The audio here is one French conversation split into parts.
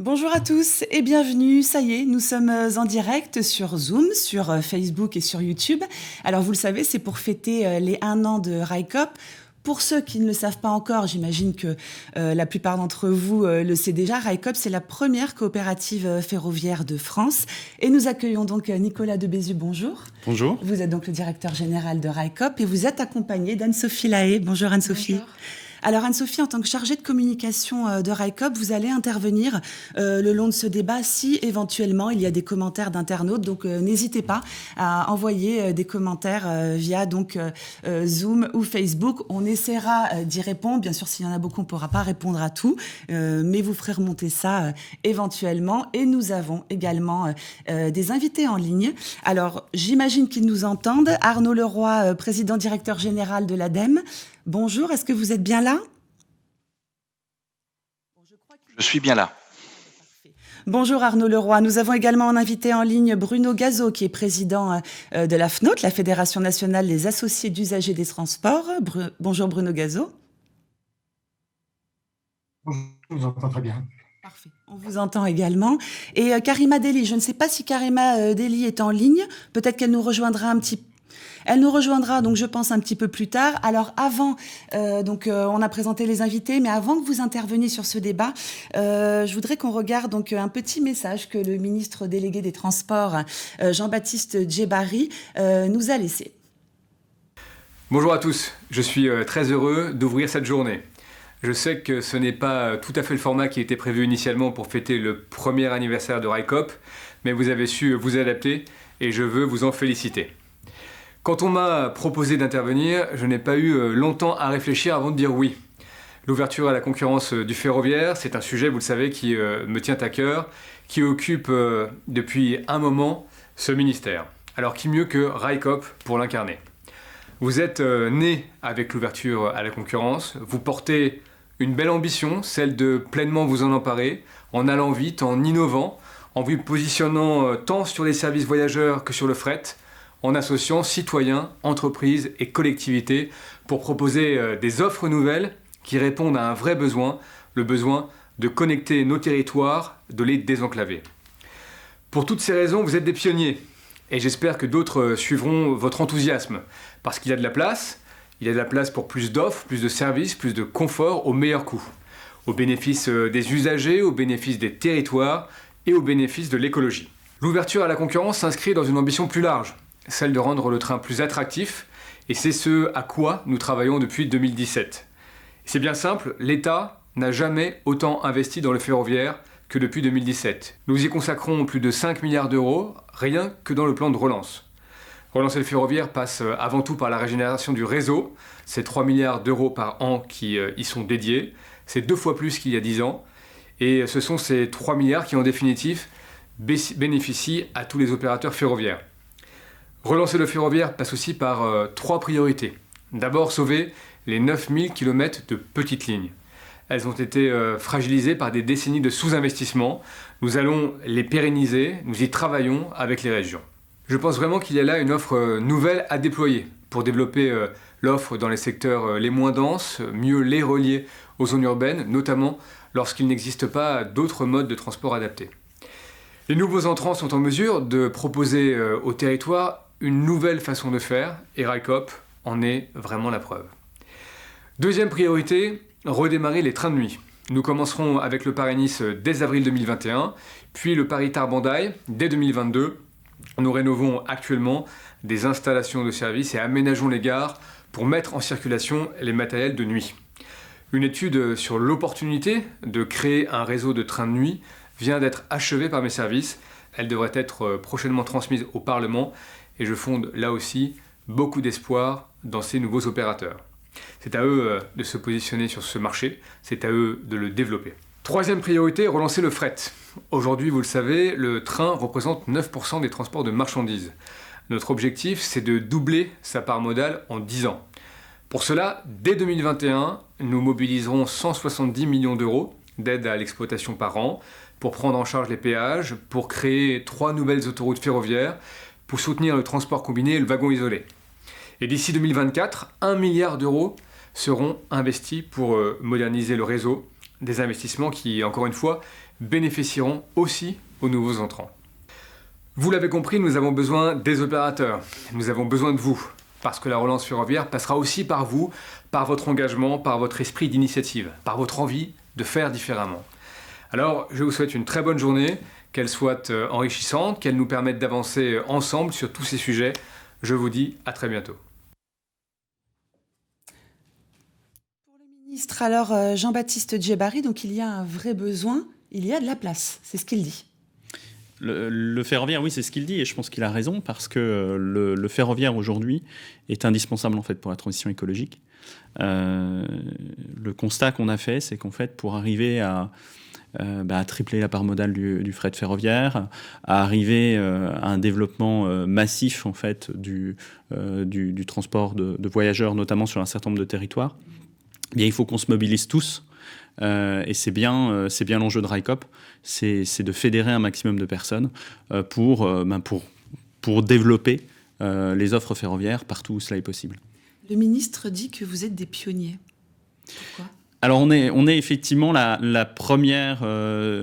Bonjour à tous et bienvenue. Ça y est, nous sommes en direct sur Zoom, sur Facebook et sur YouTube. Alors vous le savez, c'est pour fêter les 1 an de RICOP. Pour ceux qui ne le savent pas encore, j'imagine que la plupart d'entre vous le sait déjà, RICOP, c'est la première coopérative ferroviaire de France. Et nous accueillons donc Nicolas de Bézu, bonjour. Bonjour. Vous êtes donc le directeur général de RICOP et vous êtes accompagné d'Anne-Sophie Lahaye. Bonjour Anne-Sophie. Bonjour. Alors Anne-Sophie, en tant que chargée de communication de RICOP, vous allez intervenir le long de ce débat si éventuellement il y a des commentaires d'internautes. Donc n'hésitez pas à envoyer des commentaires via donc Zoom ou Facebook. On essaiera d'y répondre. Bien sûr, s'il y en a beaucoup, on ne pourra pas répondre à tout, mais vous ferez remonter ça éventuellement. Et nous avons également des invités en ligne. Alors j'imagine qu'ils nous entendent. Arnaud Leroy, président directeur général de l'ADEME. Bonjour, est-ce que vous êtes bien là ? Je suis bien là. Bonjour Arnaud Leroy. Nous avons également un invité en ligne, Bruno Gazeau, qui est président de la FNOT, la Fédération nationale des associés d'usagers des transports. Bonjour Bruno Gazeau. Bonjour, je vous entends très bien. Parfait, on vous entend également. Et Karima Deli, je ne sais pas si Karima Deli est en ligne. Peut-être qu'elle nous rejoindra un petit peu. Elle nous rejoindra, donc je pense, un petit peu plus tard. Alors avant, on a présenté les invités, mais avant que vous interveniez sur ce débat, je voudrais qu'on regarde donc un petit message que le ministre délégué des Transports, Jean-Baptiste Djebbari, nous a laissé. Bonjour à tous, je suis très heureux d'ouvrir cette journée. Je sais que ce n'est pas tout à fait le format qui était prévu initialement pour fêter le premier anniversaire de RICOP, mais vous avez su vous adapter et je veux vous en féliciter. Quand on m'a proposé d'intervenir, je n'ai pas eu longtemps à réfléchir avant de dire oui. L'ouverture à la concurrence du ferroviaire, c'est un sujet, vous le savez, qui me tient à cœur, qui occupe depuis un moment ce ministère. Alors qui mieux que RICOP pour l'incarner ? Vous êtes né avec l'ouverture à la concurrence, vous portez une belle ambition, celle de pleinement vous en emparer, en allant vite, en innovant, en vous positionnant tant sur les services voyageurs que sur le fret, en associant citoyens, entreprises et collectivités pour proposer des offres nouvelles qui répondent à un vrai besoin, le besoin de connecter nos territoires, de les désenclaver. Pour toutes ces raisons, vous êtes des pionniers et j'espère que d'autres suivront votre enthousiasme parce qu'il y a de la place, il y a de la place pour plus d'offres, plus de services, plus de confort au meilleur coût, au bénéfice des usagers, au bénéfice des territoires et au bénéfice de l'écologie. L'ouverture à la concurrence s'inscrit dans une ambition plus large, celle de rendre le train plus attractif, et c'est ce à quoi nous travaillons depuis 2017. C'est bien simple, l'État n'a jamais autant investi dans le ferroviaire que depuis 2017. Nous y consacrons plus de 5 milliards d'euros, rien que dans le plan de relance. Relancer le ferroviaire passe avant tout par la régénération du réseau, c'est 3 milliards d'euros par an qui y sont dédiés, c'est 2 fois plus qu'il y a 10 ans, et ce sont ces 3 milliards qui en définitive bénéficient à tous les opérateurs ferroviaires. Relancer le ferroviaire passe aussi par 3 priorités. D'abord, sauver les 9000 km de petites lignes. Elles ont été fragilisées par des décennies de sous-investissement. Nous allons les pérenniser, nous y travaillons avec les régions. Je pense vraiment qu'il y a là une offre nouvelle à déployer pour développer l'offre dans les secteurs les moins denses, mieux les relier aux zones urbaines, notamment lorsqu'il n'existe pas d'autres modes de transport adaptés. Les nouveaux entrants sont en mesure de proposer au territoire une nouvelle façon de faire, et RICOP en est vraiment la preuve. Deuxième priorité, redémarrer les trains de nuit. Nous commencerons avec le Paris-Nice dès avril 2021, puis le Paris-Tarbes-Hendaye dès 2022. Nous rénovons actuellement des installations de services et aménageons les gares pour mettre en circulation les matériels de nuit. Une étude sur l'opportunité de créer un réseau de trains de nuit vient d'être achevée par mes services. Elle devrait être prochainement transmise au Parlement et je fonde là aussi beaucoup d'espoir dans ces nouveaux opérateurs. C'est à eux de se positionner sur ce marché, c'est à eux de le développer. Troisième priorité, relancer le fret. Aujourd'hui, vous le savez, le train représente 9% des transports de marchandises. Notre objectif, c'est de doubler sa part modale en 10 ans. Pour cela, dès 2021, nous mobiliserons 170 millions d'euros d'aide à l'exploitation par an pour prendre en charge les péages, pour créer 3 nouvelles autoroutes ferroviaires, pour soutenir le transport combiné et le wagon isolé. Et d'ici 2024, 1 milliard d'euros seront investis pour moderniser le réseau, des investissements qui, encore une fois, bénéficieront aussi aux nouveaux entrants. Vous l'avez compris, nous avons besoin des opérateurs, nous avons besoin de vous, parce que la relance ferroviaire passera aussi par vous, par votre engagement, par votre esprit d'initiative, par votre envie de faire différemment. Alors, je vous souhaite une très bonne journée, qu'elle soit enrichissante, qu'elle nous permette d'avancer ensemble sur tous ces sujets. Je vous dis à très bientôt. Pour le ministre, alors Jean-Baptiste Djebbari, donc il y a un vrai besoin, il y a de la place, c'est ce qu'il dit. Le ferroviaire, oui, c'est ce qu'il dit, et je pense qu'il a raison, parce que le ferroviaire aujourd'hui est indispensable en fait pour la transition écologique. Le constat qu'on a fait, c'est qu'en fait, pour arriver à tripler la part modale du fret ferroviaire, à arriver à un développement massif en fait du transport de voyageurs, notamment sur un certain nombre de territoires, eh bien, il faut qu'on se mobilise tous. Et c'est bien l'enjeu de RICOP, c'est de fédérer un maximum de personnes pour développer les offres ferroviaires partout où cela est possible. Le ministre dit que vous êtes des pionniers. Pourquoi ? Alors on est effectivement la première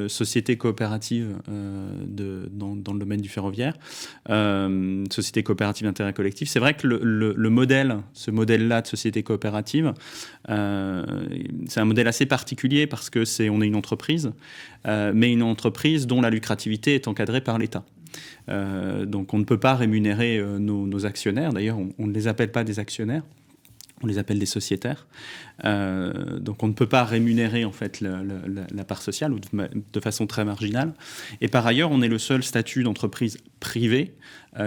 société coopérative dans le domaine du ferroviaire, société coopérative d'intérêt collectif. C'est vrai que ce modèle-là de société coopérative, c'est un modèle assez particulier parce que on est une entreprise, mais une entreprise dont la lucrativité est encadrée par l'État. Donc on ne peut pas rémunérer nos actionnaires. D'ailleurs, on ne les appelle pas des actionnaires. On les appelle des sociétaires. Donc on ne peut pas rémunérer en fait la part sociale ou de façon très marginale. Et par ailleurs, on est le seul statut d'entreprise privée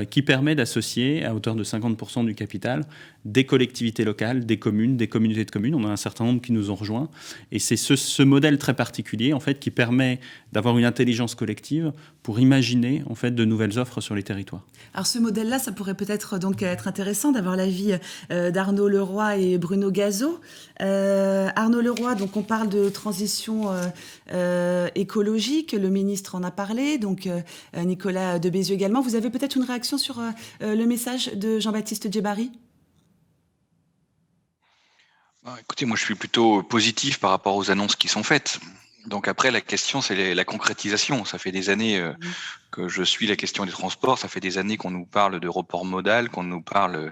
qui permet d'associer à hauteur de 50% du capital des collectivités locales, des communes, des communautés de communes. On a un certain nombre qui nous ont rejoints. Et c'est ce modèle très particulier en fait qui permet d'avoir une intelligence collective pour imaginer en fait de nouvelles offres sur les territoires. Alors ce modèle-là, ça pourrait peut-être donc être intéressant d'avoir l'avis d'Arnaud Leroy et Bruno Gazot. Arnaud Leroy, donc on parle de transition écologique, le ministre en a parlé, donc Nicolas de Bézieux également. Vous avez peut-être une réaction sur le message de Jean-Baptiste Djebbari ? Écoutez, moi je suis plutôt positif par rapport aux annonces qui sont faites. Donc après, la question, c'est la concrétisation. Ça fait des années que je suis la question des transports. Ça fait des années qu'on nous parle de report modal, qu'on nous parle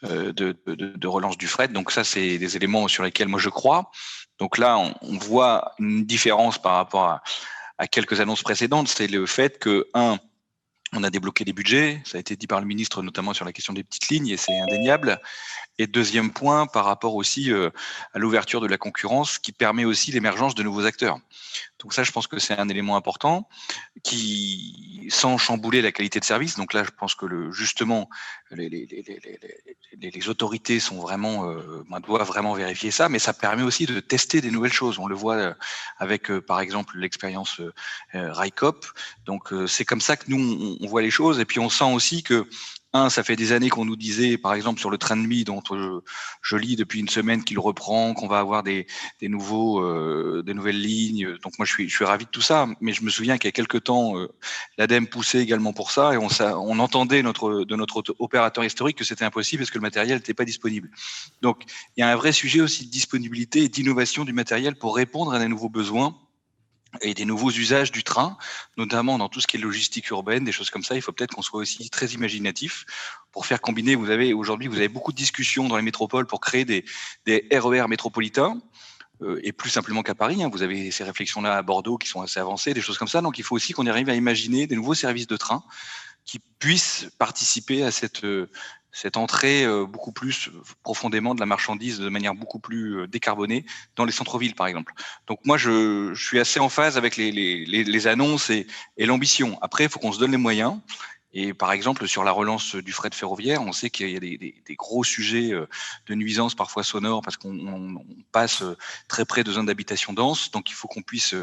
de relance du fret. Donc ça, c'est des éléments sur lesquels moi je crois. Donc là, on voit une différence par rapport à quelques annonces précédentes. C'est le fait que, on a débloqué des budgets. Ça a été dit par le ministre, notamment sur la question des petites lignes, et c'est indéniable. Et deuxième point, par rapport aussi à l'ouverture de la concurrence qui permet aussi l'émergence de nouveaux acteurs. Donc ça, je pense que c'est un élément important sans chambouler la qualité de service. Donc là, je pense que justement, les autorités sont vraiment, doivent vraiment vérifier ça, mais ça permet aussi de tester des nouvelles choses. On le voit avec, par exemple, l'expérience RICOP. Donc c'est comme ça que nous, on voit les choses. Et puis on sent aussi que ça fait des années qu'on nous disait, par exemple, sur le train de nuit, dont je lis depuis une semaine qu'il reprend, qu'on va avoir des nouvelles lignes. Donc moi, je suis ravi de tout ça. Mais je me souviens qu'il y a quelques temps, l'ADEME poussait également pour ça, et on entendait de notre opérateur historique que c'était impossible parce que le matériel n'était pas disponible. Donc il y a un vrai sujet aussi de disponibilité et d'innovation du matériel pour répondre à des nouveaux besoins et des nouveaux usages du train, notamment dans tout ce qui est logistique urbaine, des choses comme ça. Il faut peut-être qu'on soit aussi très imaginatif pour faire combiner. Aujourd'hui, vous avez beaucoup de discussions dans les métropoles pour créer des RER métropolitains, et plus simplement qu'à Paris. Vous avez ces réflexions-là à Bordeaux qui sont assez avancées, des choses comme ça. Donc, il faut aussi qu'on arrive à imaginer des nouveaux services de train qui puissent participer à cette entrée beaucoup plus profondément de la marchandise de manière beaucoup plus décarbonée dans les centres-villes, par exemple. Donc moi, je suis assez en phase avec les annonces et l'ambition. Après, il faut qu'on se donne les moyens. Et par exemple, sur la relance du fret ferroviaire, on sait qu'il y a des gros sujets de nuisances parfois sonores parce qu'on passe très près de zones d'habitation denses. Donc il faut qu'on puisse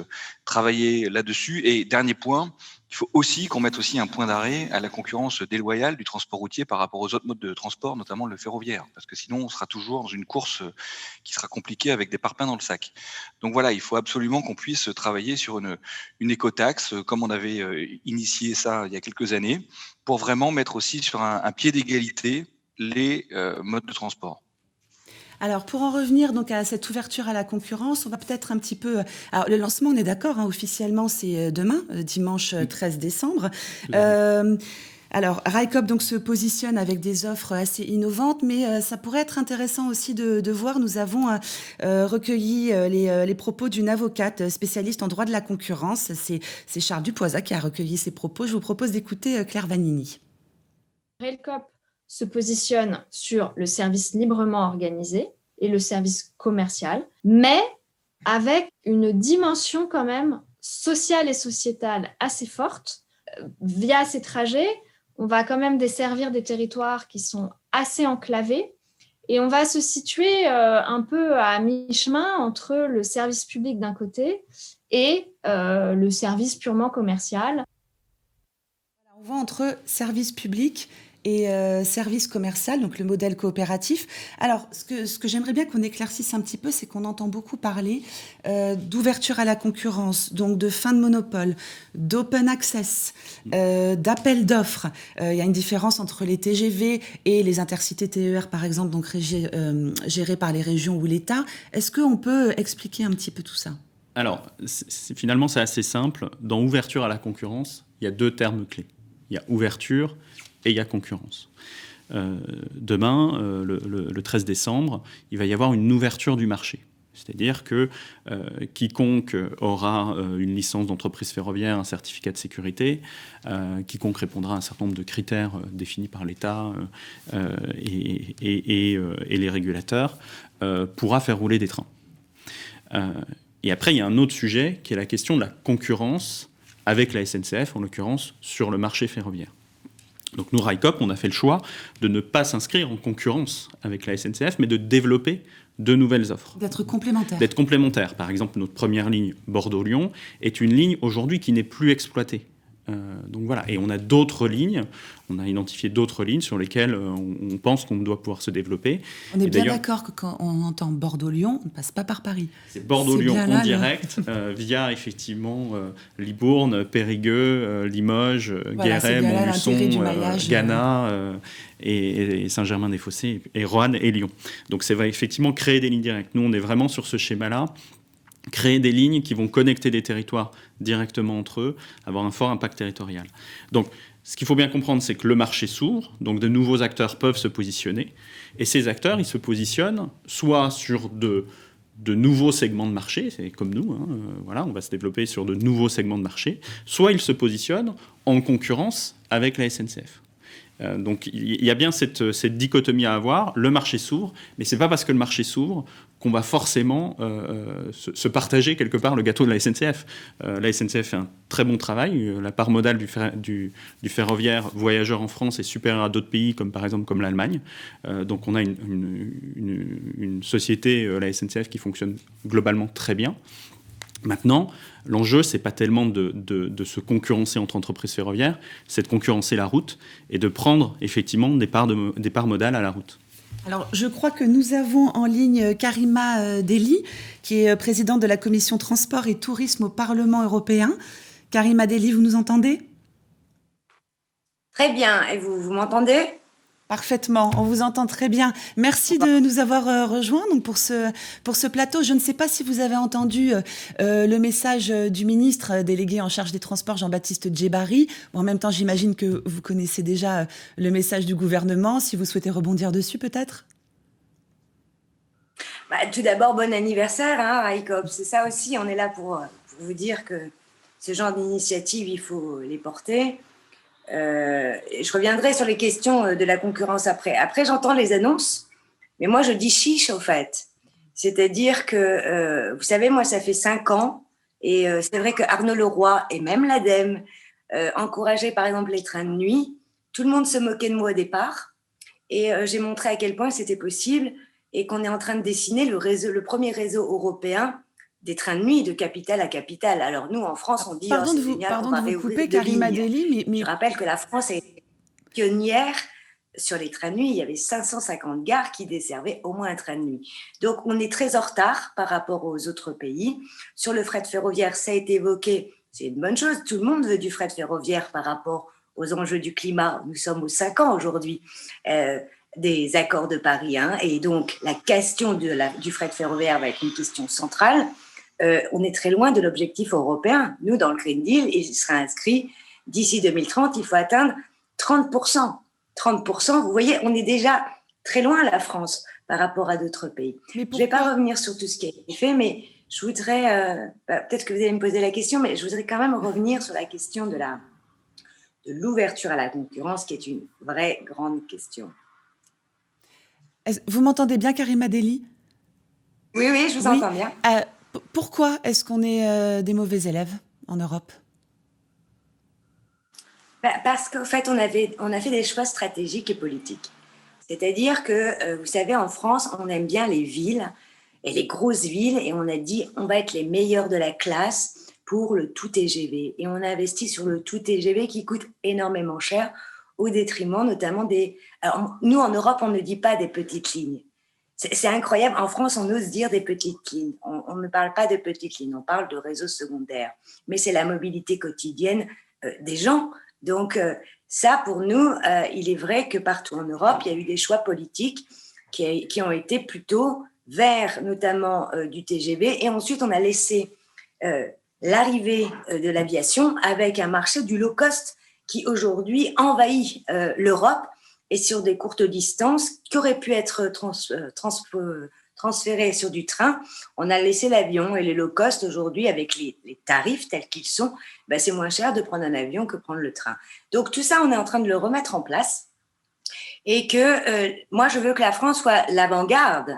travailler là-dessus. Et dernier point, il faut aussi qu'on mette aussi un point d'arrêt à la concurrence déloyale du transport routier par rapport aux autres modes de transport, notamment le ferroviaire, parce que sinon on sera toujours dans une course qui sera compliquée avec des parpaings dans le sac. Donc voilà, il faut absolument qu'on puisse travailler sur une écotaxe, comme on avait initié ça il y a quelques années, pour vraiment mettre aussi sur un pied d'égalité les modes de transport. Alors, pour en revenir donc à cette ouverture à la concurrence, on va peut-être un petit peu... Alors, le lancement, on est d'accord, officiellement, c'est demain, dimanche 13 décembre. Alors, RICOP donc, se positionne avec des offres assez innovantes, mais ça pourrait être intéressant aussi de voir. Nous avons recueilli les propos d'une avocate spécialiste en droit de la concurrence. C'est Charles Dupoisa qui a recueilli ces propos. Je vous propose d'écouter Claire Vanini. RICOP se positionne sur le service librement organisé et le service commercial, mais avec une dimension quand même sociale et sociétale assez forte. Via ces trajets, on va quand même desservir des territoires qui sont assez enclavés et on va se situer un peu à mi-chemin entre le service public d'un côté et le service purement commercial. On va entre service public et service commercial, donc le modèle coopératif. Alors, ce que j'aimerais bien qu'on éclaircisse un petit peu, c'est qu'on entend beaucoup parler d'ouverture à la concurrence, donc de fin de monopole, d'open access, d'appel d'offres. Il y a une différence entre les TGV et les intercités TER, par exemple, donc gérés par les régions ou l'État. Est-ce qu'on peut expliquer un petit peu tout ça ? Alors, finalement, c'est assez simple. Dans ouverture à la concurrence, il y a 2 termes clés. Il y a ouverture et il y a concurrence. Demain, le 13 décembre, il va y avoir une ouverture du marché. C'est-à-dire que quiconque aura une licence d'entreprise ferroviaire, un certificat de sécurité, quiconque répondra à un certain nombre de critères définis par l'État et les régulateurs, pourra faire rouler des trains. Et après, il y a un autre sujet qui est la question de la concurrence avec la SNCF, en l'occurrence, sur le marché ferroviaire. Donc nous, RICOP, on a fait le choix de ne pas s'inscrire en concurrence avec la SNCF, mais de développer de nouvelles offres. D'être complémentaires. D'être complémentaires. Par exemple, notre première ligne Bordeaux-Lyon est une ligne aujourd'hui qui n'est plus exploitée. Donc voilà, et on a d'autres lignes, on a identifié d'autres lignes sur lesquelles on pense qu'on doit pouvoir se développer. On est bien d'accord que quand on entend Bordeaux-Lyon, on ne passe pas par Paris. C'est Bordeaux-Lyon en direct, via effectivement Libourne, Périgueux, Limoges, Guéret, Montluçon, Ghana et Saint-Germain-des-Fossés, et Roanne et Lyon. Donc c'est vrai, effectivement, créer des lignes directes. Nous, on est vraiment sur ce schéma-là. Créer des lignes qui vont connecter des territoires directement entre eux, avoir un fort impact territorial. Donc, ce qu'il faut bien comprendre, c'est que le marché s'ouvre, donc de nouveaux acteurs peuvent se positionner, et ces acteurs, ils se positionnent soit sur de nouveaux segments de marché, c'est comme nous, voilà, on va se développer sur de nouveaux segments de marché, soit ils se positionnent en concurrence avec la SNCF. Donc il y a bien cette dichotomie à avoir. Le marché s'ouvre, mais c'est pas parce que le marché s'ouvre qu'on va forcément se partager quelque part le gâteau de la SNCF. La SNCF fait un très bon travail. La part modale du ferroviaire voyageur en France est supérieure à d'autres pays, comme par exemple comme l'Allemagne. Donc on a une société, la SNCF, qui fonctionne globalement très bien. Maintenant, l'enjeu, c'est pas tellement de se concurrencer entre entreprises ferroviaires, c'est de concurrencer la route et de prendre effectivement des parts modales à la route. Alors, je crois que nous avons en ligne Karima Delli, qui est présidente de la commission transport et tourisme au Parlement européen. Karima Delli, vous nous entendez ? Très bien, et vous m'entendez ? Parfaitement, on vous entend très bien. Merci de nous avoir rejoints donc pour ce plateau. Je ne sais pas si vous avez entendu le message du ministre délégué en charge des Transports, Jean-Baptiste Djebbari. Bon, en même temps, j'imagine que vous connaissez déjà le message du gouvernement. Si vous souhaitez rebondir dessus, peut-être ? Tout d'abord, bon anniversaire, RICOP. C'est ça aussi, on est là pour vous dire que ce genre d'initiative, il faut les porter. Je reviendrai sur les questions de la concurrence après. Après, j'entends les annonces, mais moi, je dis chiche, au fait. C'est-à-dire que, vous savez, moi, ça fait 5 ans, et c'est vrai que Arnaud Leroy et même l'ADEME encourageaient, par exemple, les trains de nuit. Tout le monde se moquait de moi au départ, et j'ai montré à quel point c'était possible, et qu'on est en train de dessiner le premier réseau européen des trains de nuit de capitale à capitale. Alors nous, en France, on dit... Pardon de vous couper, Karima Delli, mais... Je rappelle que la France est pionnière sur les trains de nuit. Il y avait 550 gares qui desservaient au moins un train de nuit. Donc, on est très en retard par rapport aux autres pays. Sur le fret ferroviaire, ça a été évoqué. C'est une bonne chose. Tout le monde veut du fret ferroviaire par rapport aux enjeux du climat. Nous sommes aux 5 ans aujourd'hui. des accords de Paris 1, et donc la question du fret ferroviaire va être une question centrale. On est très loin de l'objectif européen. Nous, dans le Green Deal, il sera inscrit d'ici 2030, il faut atteindre 30%. 30%, vous voyez, on est déjà très loin, la France, par rapport à d'autres pays. Je ne vais pas revenir sur tout ce qui a été fait, mais je voudrais, peut-être que vous allez me poser la question, mais je voudrais quand même revenir sur la question de l'ouverture à la concurrence, qui est une vraie grande question. Vous m'entendez bien, Karima Delli ? Oui, je vous entends bien. Pourquoi est-ce qu'on est des mauvais élèves en Europe ? Parce qu'en fait, on a fait des choix stratégiques et politiques. C'est-à-dire que, vous savez, en France, on aime bien les villes et les grosses villes, et on a dit on va être les meilleurs de la classe pour le tout TGV. Et on a investi sur le tout TGV qui coûte énormément cher, au détriment notamment des... Alors, nous, en Europe, on ne dit pas des petites lignes. C'est incroyable. En France, on ose dire des petites lignes. On ne parle pas de petites lignes, on parle de réseaux secondaires. Mais c'est la mobilité quotidienne des gens. Donc, ça, pour nous, il est vrai que partout en Europe, il y a eu des choix politiques qui ont été plutôt vers, notamment, du TGV. Et ensuite, on a laissé l'arrivée de l'aviation avec un marché du low cost qui, aujourd'hui, envahit l'Europe, et sur des courtes distances qui auraient pu être transférées sur du train. On a laissé l'avion, et les low cost aujourd'hui, avec les tarifs tels qu'ils sont, c'est moins cher de prendre un avion que prendre le train. Donc tout ça, on est en train de le remettre en place, et que moi, je veux que la France soit l'avant-garde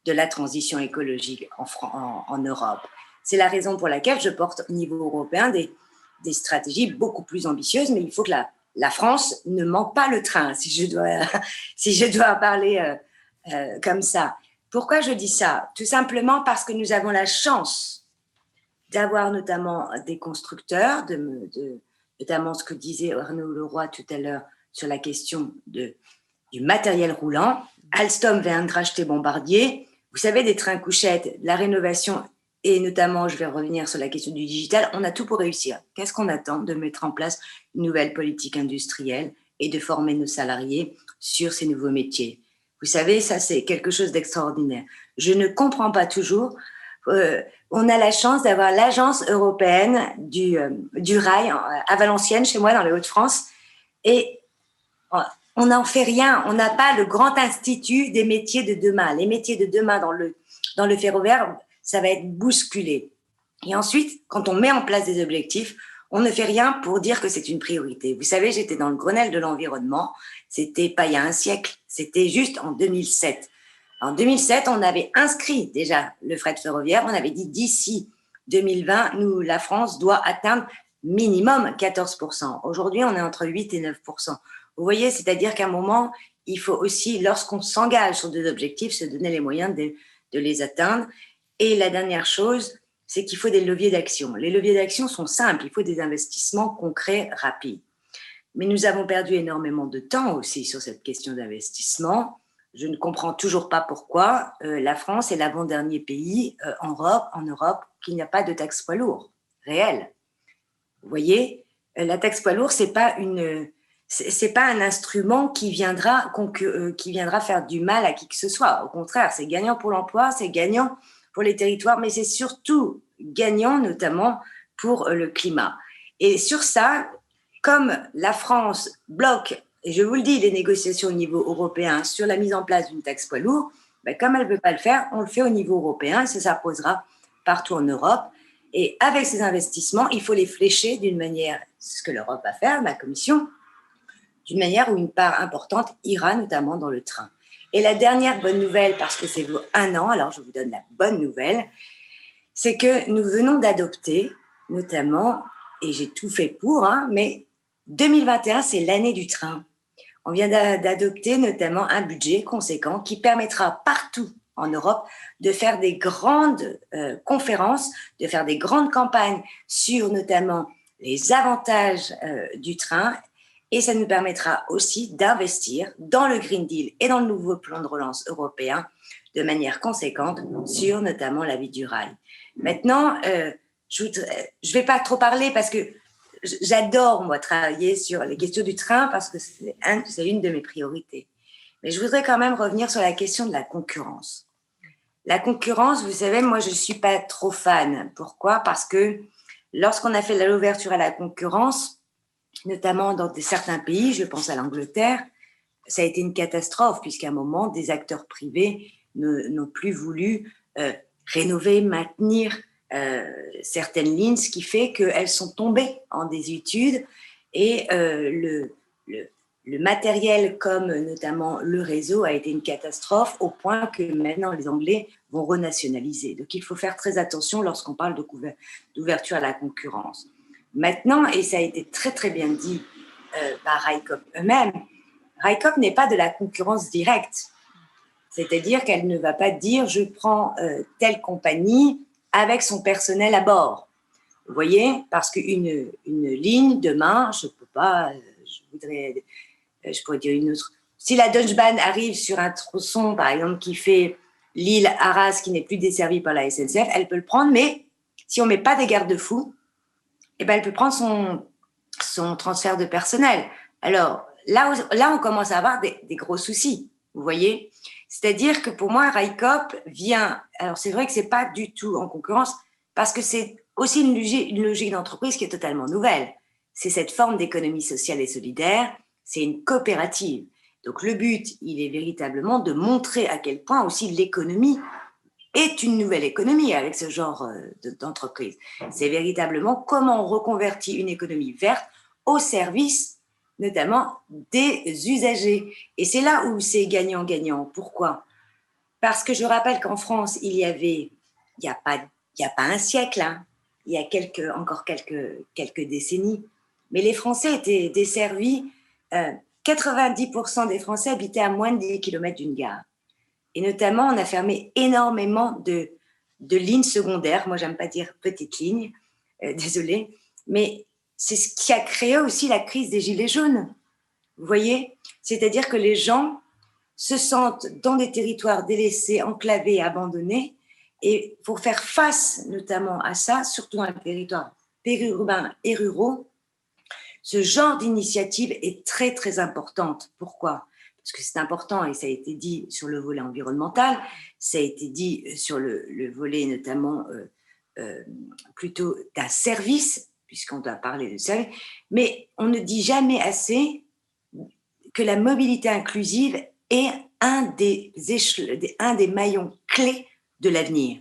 de la transition écologique en Europe. C'est la raison pour laquelle je porte au niveau européen des stratégies beaucoup plus ambitieuses, mais il faut que la France ne manque pas le train, si je dois parler comme ça. Pourquoi je dis ça ? Tout simplement parce que nous avons la chance d'avoir notamment des constructeurs, notamment ce que disait Arnaud Leroy tout à l'heure sur la question du matériel roulant. Alstom vient de racheter Bombardier. Vous savez, des trains couchettes, de la rénovation, et notamment, je vais revenir sur la question du digital, on a tout pour réussir. Qu'est-ce qu'on attend ? De mettre en place une nouvelle politique industrielle et de former nos salariés sur ces nouveaux métiers. Vous savez, ça, c'est quelque chose d'extraordinaire. Je ne comprends pas toujours. On a la chance d'avoir l'agence européenne du rail à Valenciennes, chez moi, dans les Hauts-de-France, et on n'en fait rien. On n'a pas le grand institut des métiers de demain. Les métiers de demain dans le ferroviaire, ça va être bousculé. Et ensuite, quand on met en place des objectifs, on ne fait rien pour dire que c'est une priorité. Vous savez, j'étais dans le Grenelle de l'environnement. C'était pas il y a un siècle, c'était juste en 2007. En 2007, on avait inscrit déjà le fret ferroviaire. On avait dit d'ici 2020, la France doit atteindre minimum 14%. Aujourd'hui, on est entre 8 et 9%. Vous voyez, c'est-à-dire qu'à un moment, il faut aussi, lorsqu'on s'engage sur des objectifs, se donner les moyens de les atteindre. Et la dernière chose, c'est qu'il faut des leviers d'action. Les leviers d'action sont simples, il faut des investissements concrets, rapides. Mais nous avons perdu énormément de temps aussi sur cette question d'investissement. Je ne comprends toujours pas pourquoi la France est l'avant-dernier pays en Europe qui n'a pas de taxe poids lourd réelle. Vous voyez, la taxe poids lourd, c'est pas un instrument qui viendra faire du mal à qui que ce soit. Au contraire, c'est gagnant pour l'emploi, c'est gagnant pour les territoires, mais c'est surtout gagnant notamment pour le climat. Et sur ça, comme la France bloque, et je vous le dis, les négociations au niveau européen sur la mise en place d'une taxe poids lourd, comme elle ne peut pas le faire, on le fait au niveau européen, ça s'imposera partout en Europe. Et avec ces investissements, il faut les flécher d'une manière, ce que l'Europe va faire, la Commission, d'une manière où une part importante ira notamment dans le train. Et la dernière bonne nouvelle, parce que c'est 1 an, alors je vous donne la bonne nouvelle, c'est que nous venons d'adopter, notamment, et j'ai tout fait pour, mais 2021, c'est l'année du train. On vient d'adopter notamment un budget conséquent qui permettra partout en Europe de faire des grandes conférences, de faire des grandes campagnes sur notamment les avantages du train. Et ça nous permettra aussi d'investir dans le Green Deal et dans le nouveau plan de relance européen de manière conséquente sur notamment la vie du rail. Maintenant, je ne vais pas trop parler parce que j'adore, moi, travailler sur les questions du train parce que c'est une de mes priorités. Mais je voudrais quand même revenir sur la question de la concurrence. La concurrence, vous savez, moi, je ne suis pas trop fan. Pourquoi ? Parce que lorsqu'on a fait l'ouverture à la concurrence, notamment dans certains pays, je pense à l'Angleterre, ça a été une catastrophe, puisqu'à un moment, des acteurs privés n'ont plus voulu rénover, maintenir certaines lignes, ce qui fait qu'elles sont tombées en désuétude et le matériel, comme notamment le réseau, a été une catastrophe au point que maintenant les Anglais vont renationaliser. Donc il faut faire très attention lorsqu'on parle d'ouverture à la concurrence. Maintenant, et ça a été très très bien dit par RICOP eux-mêmes, RICOP n'est pas de la concurrence directe. C'est-à-dire qu'elle ne va pas dire je prends telle compagnie avec son personnel à bord. Vous voyez, parce qu'une ligne, demain, je pourrais dire une autre. Si la Deutsche Bahn arrive sur un tronçon, par exemple, qui fait Lille-Arras, qui n'est plus desservi par la SNCF, elle peut le prendre, mais si on ne met pas des garde-fous, eh ben, elle peut prendre son transfert de personnel. Alors, là, on commence à avoir des gros soucis, vous voyez. C'est-à-dire que pour moi, RICOP vient… Alors, c'est vrai que ce n'est pas du tout en concurrence, parce que c'est aussi une logique d'entreprise qui est totalement nouvelle. C'est cette forme d'économie sociale et solidaire, c'est une coopérative. Donc, le but, il est véritablement de montrer à quel point aussi l'économie est une nouvelle économie avec ce genre d'entreprise. C'est véritablement comment on reconvertit une économie verte au service notamment des usagers. Et c'est là où c'est gagnant-gagnant. Pourquoi ? Parce que je rappelle qu'en France, il n'y a pas un siècle, hein, il y a encore quelques décennies, mais les Français étaient desservis, 90% des Français habitaient à moins de 10 km d'une gare. Et notamment, on a fermé énormément de lignes secondaires. Moi, j'aime pas dire petites lignes, désolée, mais c'est ce qui a créé aussi la crise des gilets jaunes. Vous voyez ? C'est-à-dire que les gens se sentent dans des territoires délaissés, enclavés, abandonnés. Et pour faire face notamment à ça, surtout dans les territoires périurbains et ruraux, ce genre d'initiative est très, très importante. Pourquoi ? Parce que c'est important, et ça a été dit sur le volet environnemental, ça a été dit sur le volet notamment plutôt d'un service, puisqu'on doit parler de service, mais on ne dit jamais assez que la mobilité inclusive est un des maillons clés de l'avenir.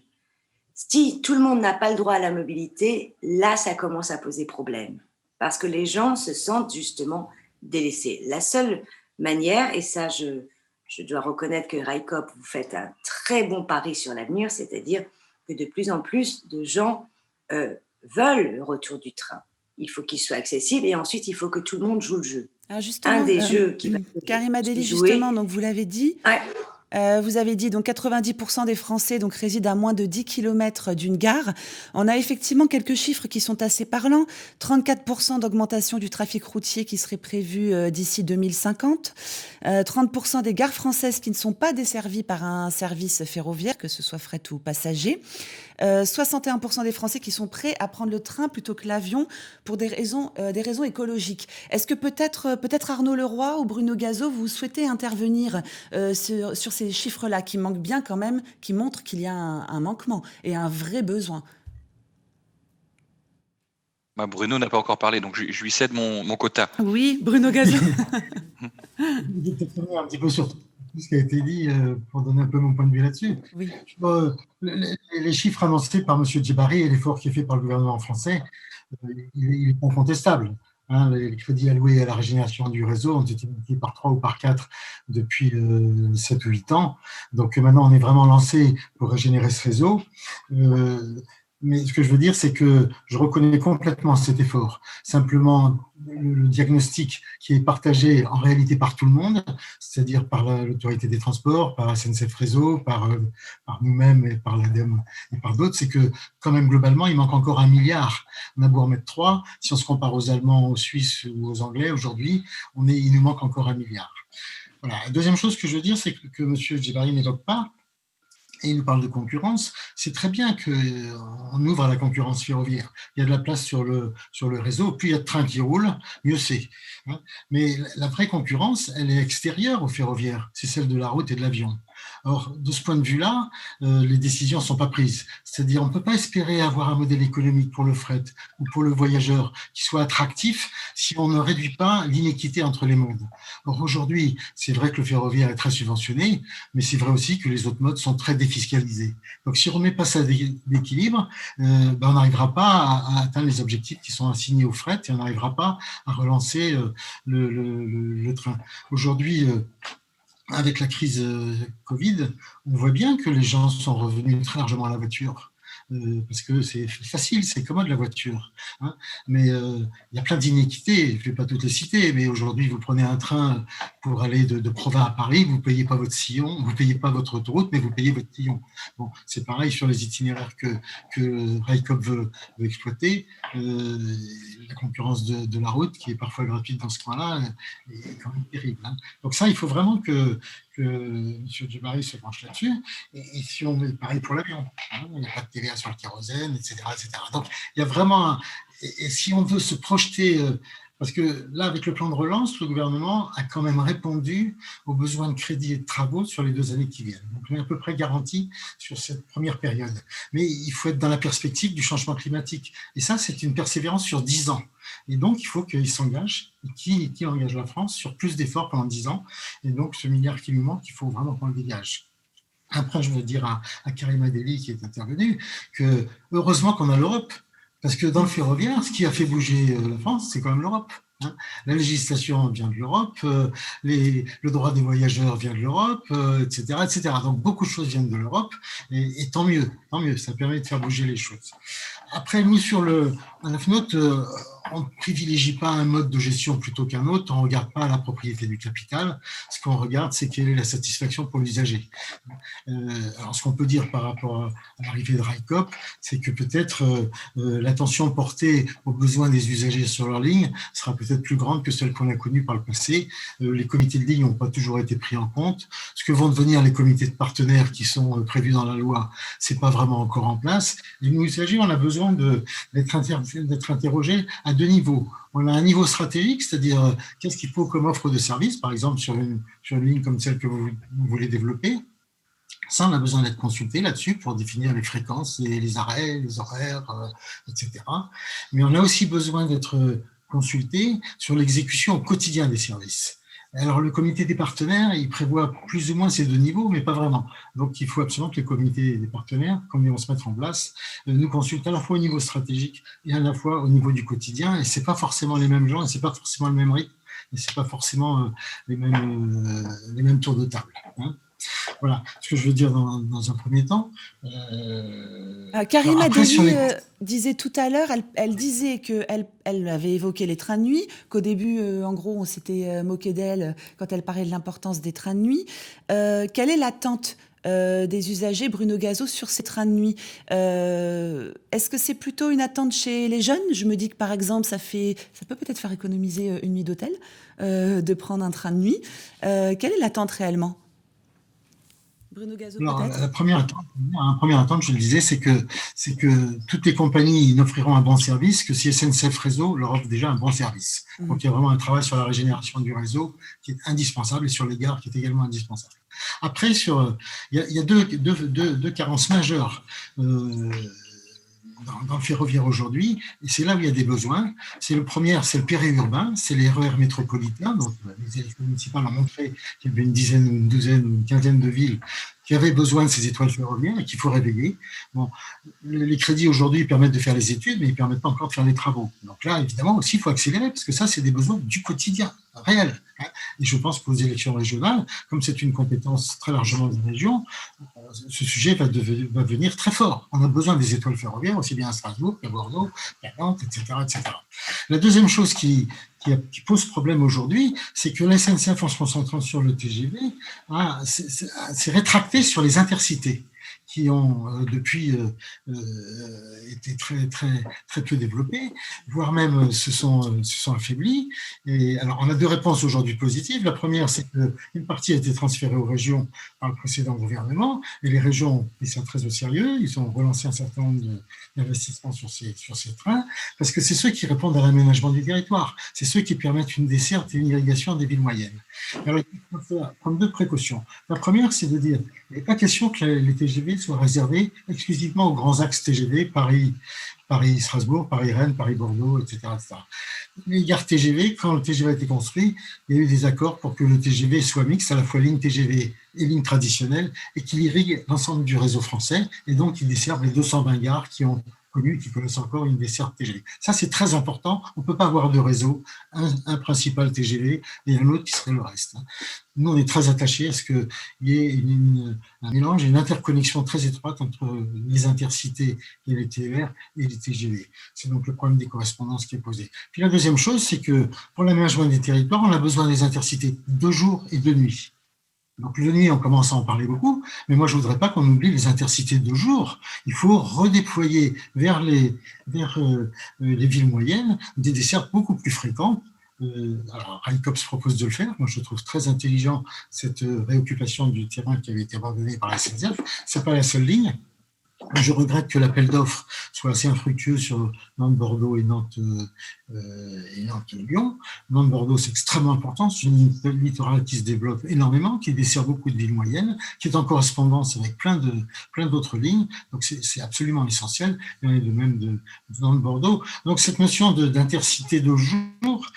Si tout le monde n'a pas le droit à la mobilité, là, ça commence à poser problème, parce que les gens se sentent justement délaissés. La seule manière, et ça, je dois reconnaître que RICOP, vous faites un très bon pari sur l'avenir, c'est-à-dire que de plus en plus de gens veulent le retour du train. Il faut qu'il soit accessible et ensuite, il faut que tout le monde joue le jeu. Alors justement, un des jeux qui va Karima Delli, jouer, justement, donc vous l'avez dit, ouais. Vous avez dit donc 90% des Français donc résident à moins de 10 km d'une gare. On a effectivement quelques chiffres qui sont assez parlants. 34% d'augmentation du trafic routier qui serait prévu d'ici 2050. 30% des gares françaises qui ne sont pas desservies par un service ferroviaire, que ce soit fret ou passager. 61% des Français qui sont prêts à prendre le train plutôt que l'avion pour des raisons écologiques. Est-ce que peut-être Arnaud Leroy ou Bruno Gazeau, vous souhaitez intervenir sur ces chiffres-là qui manquent bien quand même, qui montrent qu'il y a un manquement et un vrai besoin? Bruno n'a pas encore parlé, donc je lui cède mon quota. Oui, Bruno Gazeau. Je vais peut-être revenir un petit peu sur tout ce qui a été dit pour donner un peu mon point de vue là-dessus. Oui. Les chiffres annoncés par M. Djebari et l'effort qui est fait par le gouvernement français, il est incontestable. Hein, les crédits alloués à la régénération du réseau ont été multipliés par 3 ou par 4 depuis 7 ou 8 ans. Donc maintenant, on est vraiment lancé pour régénérer ce réseau. Mais ce que je veux dire, c'est que je reconnais complètement cet effort. Simplement, le diagnostic qui est partagé en réalité par tout le monde, c'est-à-dire par l'autorité des transports, par SNCF Réseau, par nous-mêmes et par l'ADEME et par d'autres, c'est que quand même globalement, il manque encore 1 milliard. On a beau en mettre 3, si on se compare aux Allemands, aux Suisses ou aux Anglais, aujourd'hui, il nous manque encore 1 milliard. Voilà. La deuxième chose que je veux dire, c'est que M. Djebari n'évoque pas, et il nous parle de concurrence. C'est très bien qu'on ouvre à la concurrence ferroviaire. Il y a de la place sur le réseau, plus il y a de trains qui roulent, mieux c'est. Mais la vraie concurrence, elle est extérieure au ferroviaire, c'est celle de la route et de l'avion. Or, de ce point de vue-là, les décisions ne sont pas prises. C'est-à-dire, on ne peut pas espérer avoir un modèle économique pour le fret ou pour le voyageur qui soit attractif si on ne réduit pas l'inéquité entre les modes. Or, aujourd'hui, c'est vrai que le ferroviaire est très subventionné, mais c'est vrai aussi que les autres modes sont très défiscalisés. Donc, si on ne remet pas ça d'équilibre, on n'arrivera pas à atteindre les objectifs qui sont assignés au fret et on n'arrivera pas à relancer le train. Aujourd'hui, avec la crise Covid, on voit bien que les gens sont revenus très largement à la voiture. Parce que c'est facile, c'est commode la voiture. Mais il y a plein d'inéquités, je ne vais pas toutes les citer, mais aujourd'hui, vous prenez un train pour aller de Provins à Paris, vous ne payez pas votre sillon, vous ne payez pas votre autoroute, mais vous payez votre sillon. Bon, c'est pareil sur les itinéraires que Railcoop veut exploiter. La concurrence de la route, qui est parfois gratuite dans ce coin-là, est quand même terrible. Donc ça, il faut vraiment que M. Djebbari se penche là-dessus. Et si on met pareil pour l'avion, il n'y a pas de TVA sur le kérosène, etc. Donc, il y a vraiment... Et si on veut se projeter... Parce que là, avec le plan de relance, le gouvernement a quand même répondu aux besoins de crédit et de travaux sur les 2 années qui viennent. Donc, on est à peu près garanti sur cette première période. Mais il faut être dans la perspective du changement climatique. Et ça, c'est une persévérance sur 10 ans. Et donc, il faut qu'il s'engage. Et qui engage la France sur plus d'efforts pendant 10 ans. Et donc, ce milliard qui nous manque, il faut vraiment qu'on le dégage. Après, je veux dire à Karima Delli, qui est intervenue, que heureusement qu'on a l'Europe. Parce que dans le ferroviaire, ce qui a fait bouger la France, c'est quand même l'Europe. La législation vient de l'Europe, le droit des voyageurs vient de l'Europe, etc., etc. Donc, beaucoup de choses viennent de l'Europe, et tant mieux, ça permet de faire bouger les choses. Après, nous, à la FNOT, on ne privilégie pas un mode de gestion plutôt qu'un autre, on ne regarde pas la propriété du capital, ce qu'on regarde, c'est quelle est la satisfaction pour l'usager. Alors, ce qu'on peut dire par rapport à l'arrivée de Railcoop, c'est que peut-être l'attention portée aux besoins des usagers sur leur ligne sera peut-être plus grande que celle qu'on a connue par le passé. Les comités de ligne n'ont pas toujours été pris en compte. Ce que vont devenir les comités de partenaires qui sont prévus dans la loi, ce n'est pas vraiment encore en place. Les usagers, on a besoin d'être interrogés à 2 niveaux. On a un niveau stratégique, c'est-à-dire qu'est-ce qu'il faut comme offre de service, par exemple sur une ligne comme celle que vous voulez développer. Ça, on a besoin d'être consulté là-dessus pour définir les fréquences, les arrêts, les horaires, etc. Mais on a aussi besoin d'être consulté sur l'exécution au quotidien des services. Alors, le comité des partenaires, il prévoit plus ou moins ces 2 niveaux, mais pas vraiment. Donc, il faut absolument que les comités des partenaires, comme ils vont se mettre en place, nous consultent à la fois au niveau stratégique et à la fois au niveau du quotidien. Et ce n'est pas forcément les mêmes gens, et ce n'est pas forcément le même rythme, et ce n'est pas forcément les mêmes tours de table. Voilà ce que je veux dire dans un premier temps. Karima Delli disait tout à l'heure, elle disait qu'elle avait évoqué les trains de nuit, qu'au début, en gros, on s'était moqué d'elle quand elle parlait de l'importance des trains de nuit. Quelle est l'attente des usagers, Bruno Gazeau, sur ces trains de nuit? Est-ce que c'est plutôt une attente chez les jeunes? Je me dis que, par exemple, ça peut peut-être faire économiser une nuit d'hôtel de prendre un train de nuit. Quelle est l'attente réellement? Bruno Gazeau, peut-être. La première attente, je le disais, c'est que toutes les compagnies n'offriront un bon service que si SNCF Réseau leur offre déjà un bon service. Donc, il y a vraiment un travail sur la régénération du réseau qui est indispensable et sur les gares qui est également indispensable. Après, il y a deux carences majeures dans le ferroviaire aujourd'hui, et c'est là où il y a des besoins. C'est le premier, c'est le périurbain, c'est les RER métropolitains. Donc, les élections municipales ont montré qu'il y avait une dizaine, une douzaine ou une quinzaine de villes qui avaient besoin de ces étoiles ferroviaires et qu'il faut réveiller. Bon, les crédits aujourd'hui permettent de faire les études, mais ils ne permettent pas encore de faire les travaux. Donc là, évidemment, aussi, il faut accélérer, parce que ça, c'est des besoins du quotidien, réel. Et je pense qu'aux élections régionales, comme c'est une compétence très largement des régions, ce sujet va devenir très fort. On a besoin des étoiles ferroviaires, aussi bien à Strasbourg qu'à Bordeaux, qu'à Nantes, etc., etc. La deuxième chose qui pose problème aujourd'hui, c'est que la SNCF, en se concentrant sur le TGV, s'est rétractée sur les intercités, qui ont depuis été très peu développés, voire même se sont affaiblis. Et alors, on a 2 réponses aujourd'hui positives. La première, c'est qu'une partie a été transférée aux régions par le précédent gouvernement, et les régions ont pris ça très au sérieux. Ils ont relancé un certain nombre d'investissements sur ces trains, parce que c'est ceux qui répondent à l'aménagement du territoire. C'est ceux qui permettent une desserte et une irrigation des villes moyennes. Alors, il faut prendre 2 précautions. La première, c'est de dire qu'il n'est pas question que les TGV soient réservés exclusivement aux grands axes TGV, Paris-Strasbourg, Paris-Rennes, Paris-Bordeaux, etc., etc. Les gares TGV, quand le TGV a été construit, il y a eu des accords pour que le TGV soit mixte, à la fois ligne TGV et ligne traditionnelle, et qu'il irrigue l'ensemble du réseau français, et donc il desserve les 220 gares qui connaissent encore une desserte TGV. Ça, c'est très important. On ne peut pas avoir 2 réseaux, un principal TGV et un autre qui serait le reste. Nous, on est très attachés à ce qu'il y ait un mélange et une interconnexion très étroite entre les intercités et les TER et les TGV. C'est donc le problème des correspondances qui est posé. Puis la deuxième chose, c'est que pour l'aménagement des territoires, on a besoin des intercités de jour et de nuit. Donc, de nuit, on commence à en parler beaucoup, mais moi, je ne voudrais pas qu'on oublie les intercités de jour. Il faut redéployer vers les villes moyennes des dessertes beaucoup plus fréquentes. Alors, RICOPS propose de le faire. Moi, je trouve très intelligent cette réoccupation du terrain qui avait été abandonné par la SNCF. Ce n'est pas la seule ligne. Je regrette que l'appel d'offres soit assez infructueux sur Nantes-Bordeaux et Nantes-Lyon. Nantes-Bordeaux, c'est extrêmement important. C'est une ligne littorale qui se développe énormément, qui dessert beaucoup de villes moyennes, qui est en correspondance avec plein d'autres lignes. Donc, c'est absolument essentiel. Il y en a de même de Nantes-Bordeaux. Donc, cette notion d'intercité de jour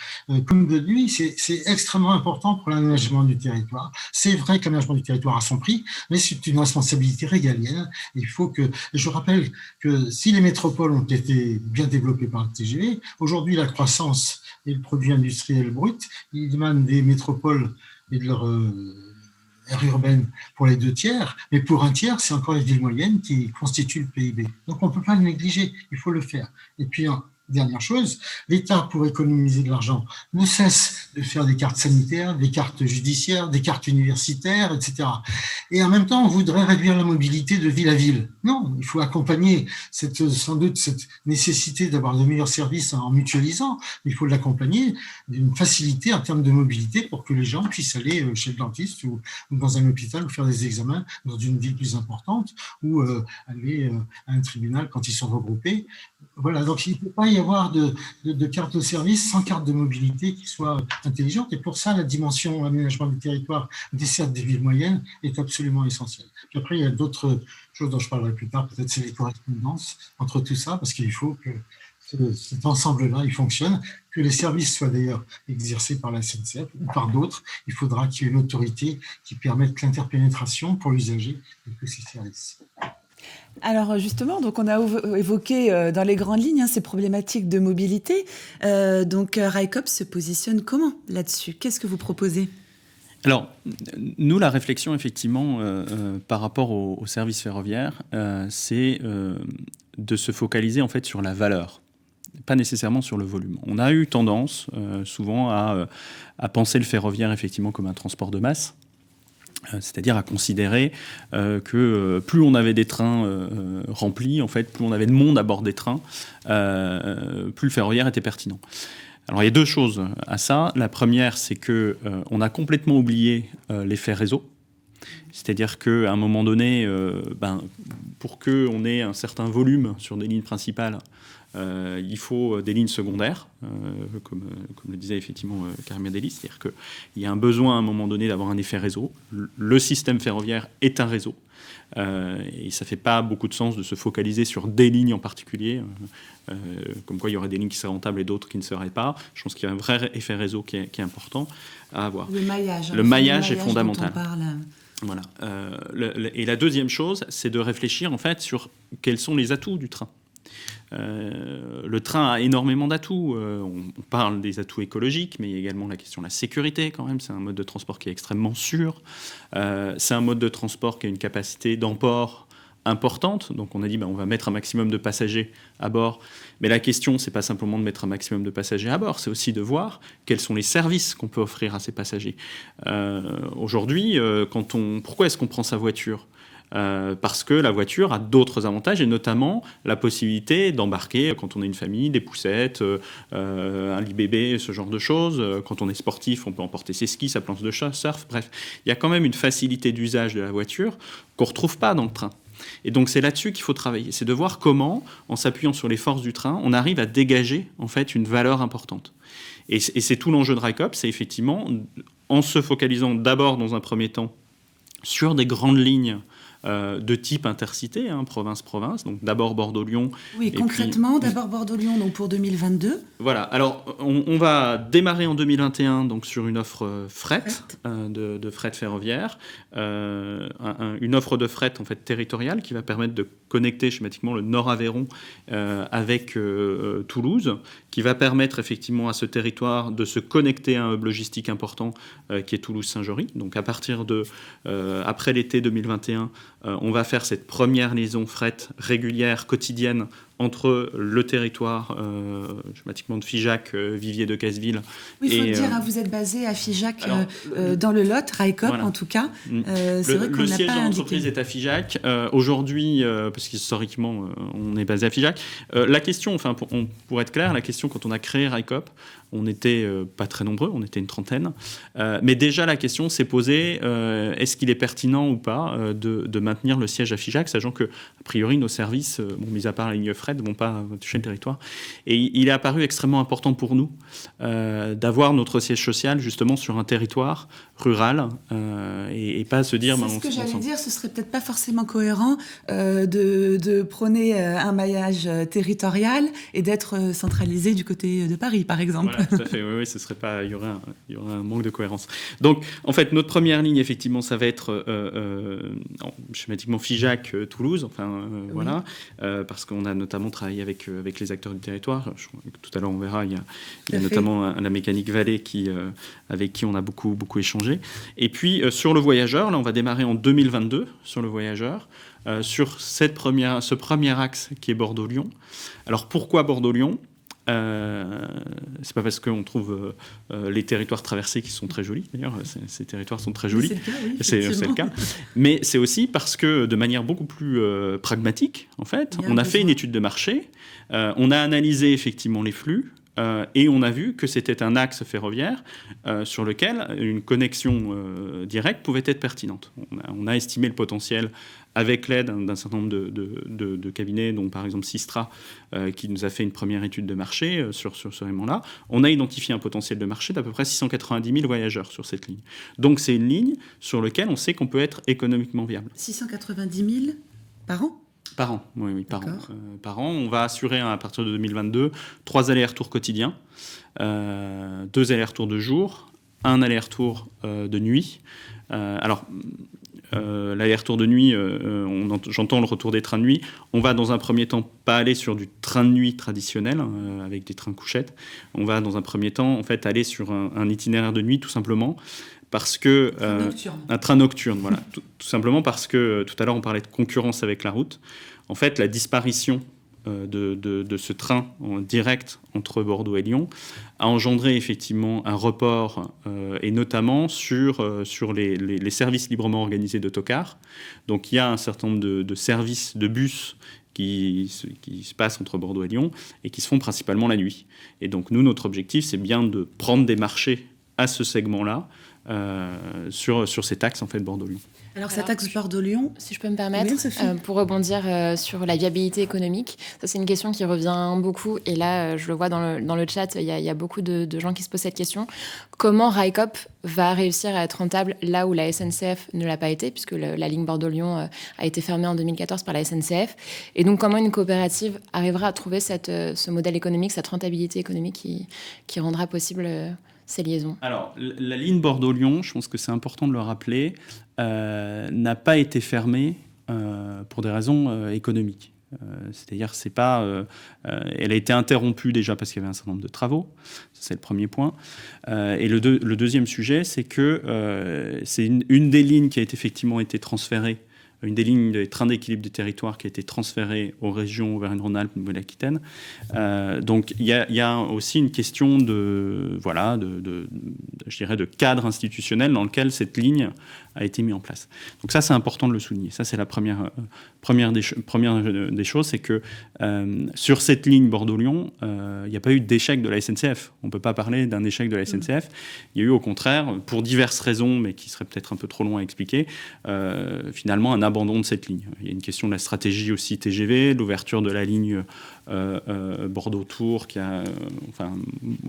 comme de nuit, c'est extrêmement important pour l'aménagement du territoire. C'est vrai que l'aménagement du territoire a son prix, mais c'est une responsabilité régalienne. Il faut que je rappelle que si les métropoles ont été bien développées par le TGV, aujourd'hui la croissance et le produit industriel brut, ils émanent des métropoles et de leur aire urbaine pour les 2 tiers, mais pour 1 tiers, c'est encore les villes moyennes qui constituent le PIB. Donc on ne peut pas le négliger, il faut le faire. Et puis, dernière chose, l'État, pour économiser de l'argent, ne cesse de faire des cartes sanitaires, des cartes judiciaires, des cartes universitaires, etc. Et en même temps, on voudrait réduire la mobilité de ville à ville. Non, il faut accompagner sans doute cette nécessité d'avoir de meilleurs services en mutualisant, mais il faut l'accompagner d'une facilité en termes de mobilité pour que les gens puissent aller chez le dentiste ou dans un hôpital ou faire des examens dans une ville plus importante ou aller à un tribunal quand ils sont regroupés. Voilà, donc il ne peut pas y avoir de carte de service sans carte de mobilité qui soit intelligente. Et pour ça, la dimension aménagement du territoire, desserte des villes moyennes est absolument essentielle. Puis après, il y a d'autres choses dont je parlerai plus tard. Peut-être c'est les correspondances entre tout ça, parce qu'il faut que cet ensemble-là, il fonctionne, que les services soient d'ailleurs exercés par la SNCF ou par d'autres. Il faudra qu'il y ait une autorité qui permette l'interpénétration pour l'usager de tous ces services. Alors justement, donc on a évoqué dans les grandes lignes ces problématiques de mobilité. Donc RICOPS se positionne comment là-dessus? Qu'est-ce que vous proposez? Alors, nous, la réflexion, effectivement, par rapport au service ferroviaire, c'est de se focaliser en fait sur la valeur, pas nécessairement sur le volume. On a eu tendance souvent à penser le ferroviaire effectivement comme un transport de masse. C'est-à-dire à considérer que plus on avait des trains remplis, en fait, plus on avait de monde à bord des trains, plus le ferroviaire était pertinent. Alors il y a 2 choses à ça. La première, c'est qu'on a complètement oublié l'effet réseau. C'est-à-dire qu'à un moment donné, pour qu'on ait un certain volume sur des lignes principales, il faut des lignes secondaires, comme le disait effectivement Karim Adeli, c'est-à-dire qu'il y a un besoin à un moment donné d'avoir un effet réseau. Le système ferroviaire est un réseau, et ça ne fait pas beaucoup de sens de se focaliser sur des lignes en particulier, comme quoi il y aurait des lignes qui seraient rentables et d'autres qui ne seraient pas. Je pense qu'il y a un vrai effet réseau qui est important à avoir. Le maillage est fondamental. Dont on parle. Voilà. Et la deuxième chose, c'est de réfléchir en fait sur quels sont les atouts du train. Le train a énormément d'atouts. On parle des atouts écologiques, mais il y a également la question de la sécurité quand même. C'est un mode de transport qui est extrêmement sûr. C'est un mode de transport qui a une capacité d'emport importante. Donc on a dit on va mettre un maximum de passagers à bord. Mais la question, c'est pas simplement de mettre un maximum de passagers à bord, c'est aussi de voir quels sont les services qu'on peut offrir à ces passagers. Aujourd'hui, pourquoi est-ce qu'on prend sa voiture ? parce que la voiture a d'autres avantages, et notamment la possibilité d'embarquer, quand on a une famille, des poussettes, un lit bébé, ce genre de choses. Quand on est sportif, on peut emporter ses skis, sa planche de surf, bref. Il y a quand même une facilité d'usage de la voiture qu'on ne retrouve pas dans le train. Et donc c'est là-dessus qu'il faut travailler, c'est de voir comment, en s'appuyant sur les forces du train, on arrive à dégager en fait une valeur importante. Et c'est tout l'enjeu de RICOP, c'est effectivement, en se focalisant d'abord dans un premier temps sur des grandes lignes de type intercité, province-province, donc d'abord Bordeaux-Lyon. Oui, concrètement, d'abord Bordeaux-Lyon, donc pour 2022. Voilà, alors on va démarrer en 2021 donc, sur une offre fret, de fret ferroviaire, une offre de fret en fait, territoriale qui va permettre de connecter schématiquement le Nord Aveyron avec Toulouse, qui va permettre effectivement à ce territoire de se connecter à un hub logistique important qui est Toulouse-Saint-Jory. Donc à partir de après l'été 2021, on va faire cette première liaison fret régulière, quotidienne, entre le territoire schématiquement de Figeac, Vivier de Cazeville. Oui, il faut le dire, vous êtes basé à Figeac, dans le Lot, RICOP voilà. En tout cas. C'est vrai qu'on n'a pas indiqué. Le siège de l'entreprise est à Figeac. Aujourd'hui, parce qu'historiquement, on est basé à Figeac. La question, enfin, pour être clair, la question quand on a créé RICOP, on n'était pas très nombreux, on était une trentaine. Mais déjà, la question s'est posée, est-ce qu'il est pertinent ou pas de maintenir le siège à Figeac, sachant que, a priori, nos services, mis à part la ligne fret, ne vont pas toucher le territoire. Et il est apparu extrêmement important pour nous d'avoir notre siège social, justement, sur un territoire rural et pas se dire... C'est ce que j'allais dire, ce serait peut-être pas forcément cohérent de prôner un maillage territorial et d'être centralisé du côté de Paris, par exemple. Voilà, tout à fait, oui, ce serait pas, il y aurait un manque de cohérence. Donc, en fait, notre première ligne, effectivement, ça va être schématiquement Figeac-Toulouse, oui. Voilà, parce qu'on a notamment travaillé avec les acteurs du territoire. Tout à l'heure, on verra, il y a notamment la mécanique Vallée avec qui on a beaucoup échangé. Et puis, sur le voyageur, là, on va démarrer en 2022 sur le voyageur, sur ce premier axe qui est Bordeaux-Lyon. Alors, pourquoi Bordeaux-Lyon ? C'est pas parce qu'on trouve les territoires traversés qui sont très jolis, d'ailleurs, ces territoires sont très jolis, c'est le cas, mais c'est aussi parce que de manière beaucoup plus pragmatique, en fait, on a fait une étude de marché, on a analysé effectivement les flux, et on a vu que c'était un axe ferroviaire sur lequel une connexion directe pouvait être pertinente. On a estimé le potentiel avec l'aide d'un certain nombre de cabinets, dont par exemple Sistra, qui nous a fait une première étude de marché sur ce élément-là. On a identifié un potentiel de marché d'à peu près 690 000 voyageurs sur cette ligne. Donc c'est une ligne sur laquelle on sait qu'on peut être économiquement viable. 690 000 par an ? Par an, oui, par an. Par an, on va assurer à partir de 2022 3 allers-retours quotidiens, 2 allers-retours de jour, 1 aller-retour de nuit. L'aller-retour de nuit, j'entends le retour des trains de nuit. On va dans un premier temps pas aller sur du train de nuit traditionnel avec des trains couchettes. On va dans un premier temps en fait aller sur un itinéraire de nuit tout simplement. Parce que un train nocturne, voilà, tout simplement parce que tout à l'heure on parlait de concurrence avec la route. En fait, la disparition de ce train en direct entre Bordeaux et Lyon a engendré effectivement un report et notamment sur les services librement organisés d'autocars. Donc il y a un certain nombre de services de bus qui se passent entre Bordeaux et Lyon et qui se font principalement la nuit. Et donc nous, notre objectif, c'est bien de prendre des marchés à ce segment-là, sur cet axe en fait Bordeaux-Lyon. Alors cet axe Bordeaux-Lyon, si je peux me permettre, pour rebondir sur la viabilité économique, ça c'est une question qui revient beaucoup et là je le vois dans le chat, il y a beaucoup de gens qui se posent cette question. Comment RICOP va réussir à être rentable là où la SNCF ne l'a pas été, puisque la ligne Bordeaux-Lyon a été fermée en 2014 par la SNCF, et donc comment une coopérative arrivera à trouver ce modèle économique, cette rentabilité économique qui rendra possible ces liaisons? Alors, la ligne Bordeaux-Lyon, je pense que c'est important de le rappeler, n'a pas été fermée pour des raisons économiques. C'est-à-dire, c'est pas, elle a été interrompue déjà parce qu'il y avait un certain nombre de travaux. Ça, c'est le premier point. Et le deuxième sujet, c'est que c'est une des lignes qui a effectivement été transférée, une des lignes des trains d'équilibre du territoire qui a été transférée aux régions Auvergne-Rhône-Alpes, Nouvelle-Aquitaine. Donc il y a aussi une question je dirais de cadre institutionnel dans lequel cette ligne a été mis en place. Donc ça, c'est important de le souligner. Ça, c'est la première des choses, c'est que sur cette ligne Bordeaux-Lyon, il n'y a pas eu d'échec de la SNCF. On ne peut pas parler d'un échec de la SNCF. Il y a eu au contraire, pour diverses raisons, mais qui seraient peut-être un peu trop longs à expliquer, finalement un abandon de cette ligne. Il y a une question de la stratégie aussi TGV, l'ouverture de la ligne Bordeaux-Tours qui a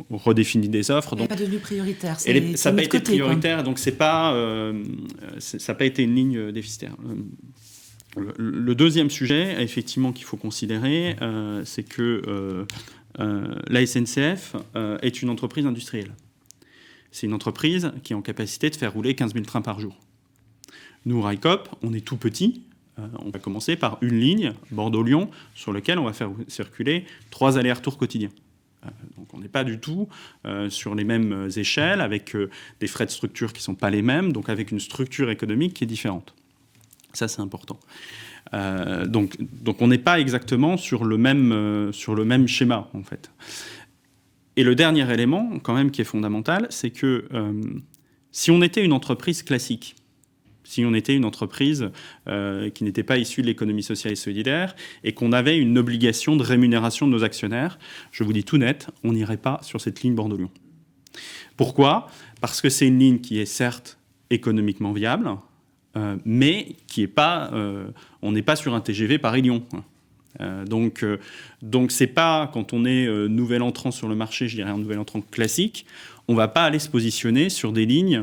redéfini des offres. Elle n'est pas devenue prioritaire. Ça n'a pas été prioritaire, donc ça n'a pas été une ligne déficitaire. Le deuxième sujet, effectivement, qu'il faut considérer, c'est que la SNCF est une entreprise industrielle. C'est une entreprise qui est en capacité de faire rouler 15 000 trains par jour. Nous, Railcoop, on est tout petit. On va commencer par une ligne, Bordeaux-Lyon, sur laquelle on va faire circuler 3 allers-retours quotidiens. Donc on n'est pas du tout sur les mêmes échelles, avec des frais de structure qui ne sont pas les mêmes, donc avec une structure économique qui est différente. Ça, c'est important. Donc on n'est pas exactement sur le même schéma, en fait. Et le dernier élément, quand même, qui est fondamental, c'est que si on était une entreprise classique, si on était une entreprise qui n'était pas issue de l'économie sociale et solidaire et qu'on avait une obligation de rémunération de nos actionnaires, je vous dis tout net, on n'irait pas sur cette ligne Bordeaux-Lyon. Pourquoi ? Parce que c'est une ligne qui est certes économiquement viable, mais qui est pas, on n'est pas sur un TGV Paris-Lyon. Donc c'est pas, quand on est nouvel entrant sur le marché, je dirais un nouvel entrant classique, on va pas aller se positionner sur des lignes,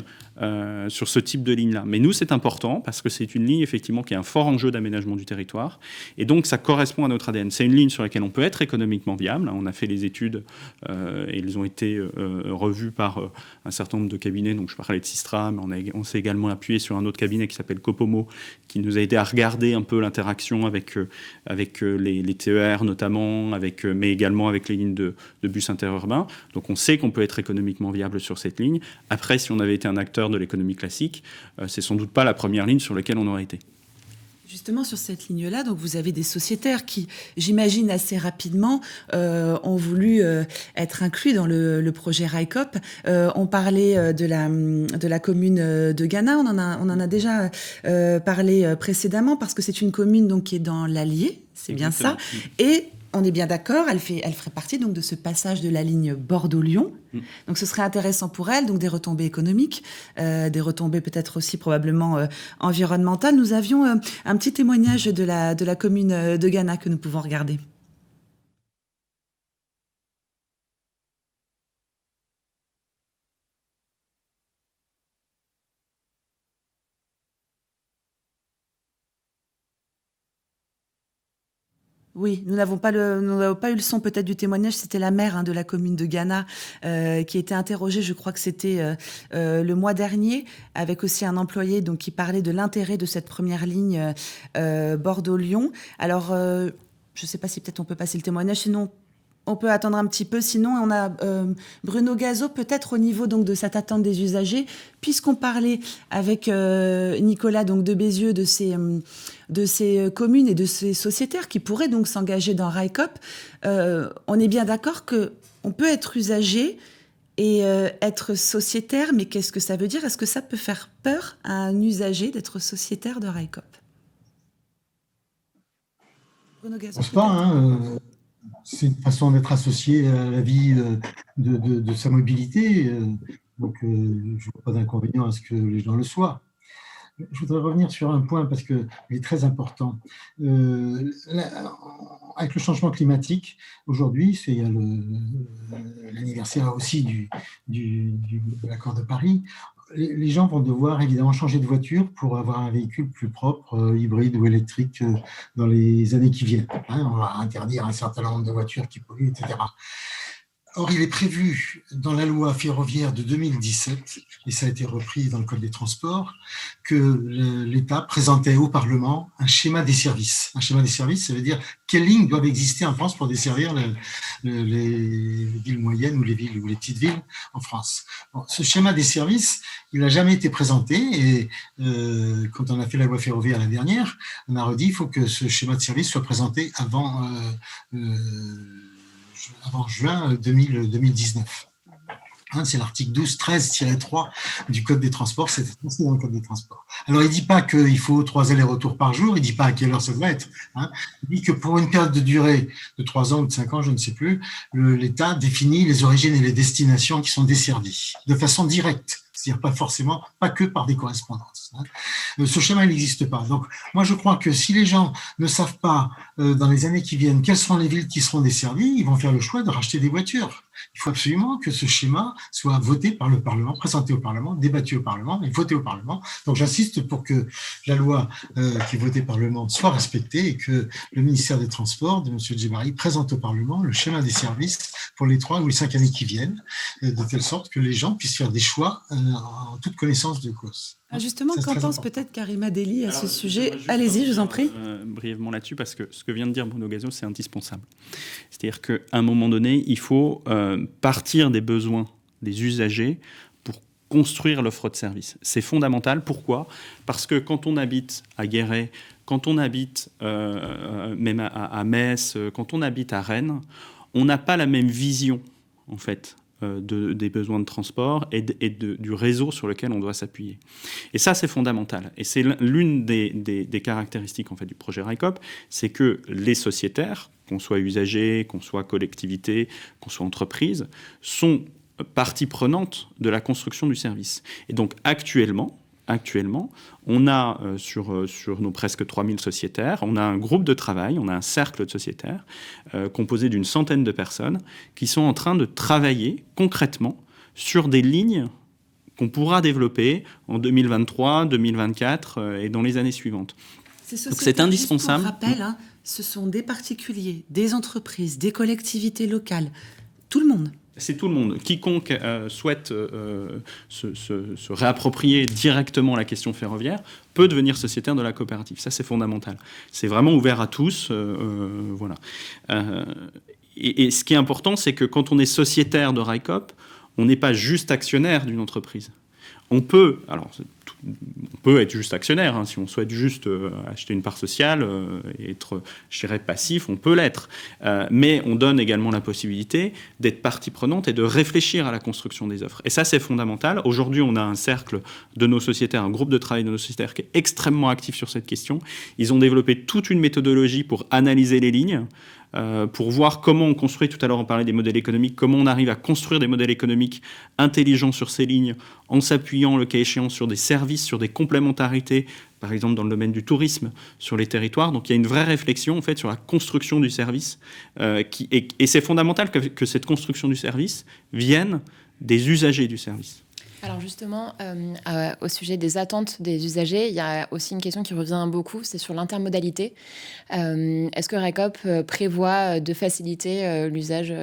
sur ce type de ligne-là. Mais nous, c'est important parce que c'est une ligne, effectivement, qui a un fort enjeu d'aménagement du territoire. Et donc, ça correspond à notre ADN. C'est une ligne sur laquelle on peut être économiquement viable. On a fait les études et elles ont été revues par un certain nombre de cabinets. Donc, je parlais de Sistra, mais on s'est également appuyé sur un autre cabinet qui s'appelle Copomo, qui nous a aidé à regarder un peu l'interaction avec les TER notamment, mais également avec les lignes de bus interurbains. Donc, on sait qu'on peut être économiquement viable sur cette ligne. Après, si on avait été un acteur de l'économie classique, c'est sans doute pas la première ligne sur laquelle on aurait été. Justement, sur cette ligne-là, donc vous avez des sociétaires qui, j'imagine, assez rapidement ont voulu être inclus dans le projet Railcoop. On parlait de la commune de Gannat, on en a déjà parlé précédemment, parce que c'est une commune donc, qui est dans l'Allier, c'est bien ça, et on est bien d'accord, elle ferait partie donc de ce passage de la ligne Bordeaux-Lyon. Donc ce serait intéressant pour elle, donc des retombées économiques, des retombées peut-être aussi probablement environnementales. Nous avions un petit témoignage de la commune de Gannat que nous pouvons regarder. Oui, nous n'avons pas eu le son peut-être du témoignage. C'était la maire de la commune de Gannat qui a été interrogée, je crois que c'était le mois dernier, avec aussi un employé donc, qui parlait de l'intérêt de cette première ligne Bordeaux-Lyon. Alors, je ne sais pas si peut-être on peut passer le témoignage, sinon on peut attendre un petit peu. Sinon, on a Bruno Gazot, peut-être au niveau donc, de cette attente des usagers, puisqu'on parlait avec Nicolas donc, de Bézieux de ces communes et de ces sociétaires qui pourraient donc s'engager dans Railcoop. On est bien d'accord qu'on peut être usager et être sociétaire, mais qu'est-ce que ça veut dire ? Est-ce que ça peut faire peur à un usager d'être sociétaire de Railcoop ? Bruno Gazot. Je pense pas, c'est une façon d'être associé à la vie de sa mobilité. Donc, je ne vois pas d'inconvénient à ce que les gens le soient. Je voudrais revenir sur un point parce qu'il est très important. Avec le changement climatique, aujourd'hui, il y a l'anniversaire aussi de l'accord de Paris. Les gens vont devoir évidemment changer de voiture pour avoir un véhicule plus propre, hybride ou électrique dans les années qui viennent. On va interdire un certain nombre de voitures qui polluent, etc. Or, il est prévu dans la loi ferroviaire de 2017, et ça a été repris dans le Code des transports, que l'État présentait au Parlement un schéma des services. Un schéma des services, ça veut dire quelles lignes doivent exister en France pour desservir les villes moyennes ou les petites villes en France. Bon, ce schéma des services, il n'a jamais été présenté, et quand on a fait la loi ferroviaire l'année dernière, on a redit qu'il faut que ce schéma de service soit présenté avant juin 2019. C'est l'article 12-13-3 du Code des transports, c'est inscrit dans le Code des transports. Alors, il ne dit pas qu'il faut 3 allers-retours par jour, il ne dit pas à quelle heure ça doit être. Il dit que pour une période de durée de 3 ans ou de 5 ans, je ne sais plus, l'État définit les origines et les destinations qui sont desservies de façon directe. C'est-à-dire pas que par des correspondances. Ce schéma, il n'existe pas. Donc, moi, je crois que si les gens ne savent pas, dans les années qui viennent, quelles seront les villes qui seront desservies, ils vont faire le choix de racheter des voitures. Il faut absolument que ce schéma soit voté par le Parlement, présenté au Parlement, débattu au Parlement et voté au Parlement. Donc, j'insiste pour que la loi qui est votée par le monde soit respectée et que le ministère des Transports de M. Djebari présente au Parlement le schéma des services pour les 3 ou les 5 années qui viennent, de telle sorte que les gens puissent faire des choix en toute connaissance de cause. Justement, qu'en pense peut-être Karima Delli à ce sujet? Allez-y, je vous en prie. Brièvement là-dessus, parce que ce que vient de dire Bruno Gazeau, c'est indispensable. C'est-à-dire qu'à un moment donné, il faut partir des besoins des usagers pour construire l'offre de service. C'est fondamental. Pourquoi ? Parce que quand on habite à Guéret, quand on habite même à Metz, quand on habite à Rennes, on n'a pas la même vision, en fait, des besoins de transport et du réseau sur lequel on doit s'appuyer. Et ça, c'est fondamental. Et c'est l'une des caractéristiques en fait, du projet RICOP, c'est que les sociétaires, qu'on soit usagers, qu'on soit collectivité, qu'on soit entreprise, sont partie prenante de la construction du service. Et donc actuellement, on a sur nos presque 3000 sociétaires, on a un groupe de travail, on a un cercle de sociétaires composé d'une centaine de personnes qui sont en train de travailler concrètement sur des lignes qu'on pourra développer en 2023, 2024 et dans les années suivantes. Donc c'est indispensable. Pour rappel, ce sont des particuliers, des entreprises, des collectivités locales, tout le monde. C'est tout le monde. Quiconque souhaite se réapproprier directement la question ferroviaire peut devenir sociétaire de la coopérative. Ça, c'est fondamental. C'est vraiment ouvert à tous. Voilà. Et ce qui est important, c'est que quand on est sociétaire de RICOP, on n'est pas juste actionnaire d'une entreprise. On peut être juste actionnaire, si on souhaite juste acheter une part sociale et être, je dirais, passif, on peut l'être. Mais on donne également la possibilité d'être partie prenante et de réfléchir à la construction des offres. Et ça, c'est fondamental. Aujourd'hui, on a un cercle de nos sociétaires, un groupe de travail de nos sociétaires qui est extrêmement actif sur cette question. Ils ont développé toute une méthodologie pour analyser les lignes, pour voir comment on construit, tout à l'heure on parlait des modèles économiques, comment on arrive à construire des modèles économiques intelligents sur ces lignes en s'appuyant le cas échéant sur des services, sur des complémentarités, par exemple dans le domaine du tourisme, sur les territoires. Donc il y a une vraie réflexion en fait sur la construction du service et c'est fondamental que cette construction du service vienne des usagers du service. Alors justement, au sujet des attentes des usagers, il y a aussi une question qui revient beaucoup, c'est sur l'intermodalité. Est-ce que RICOP prévoit de faciliter l'usage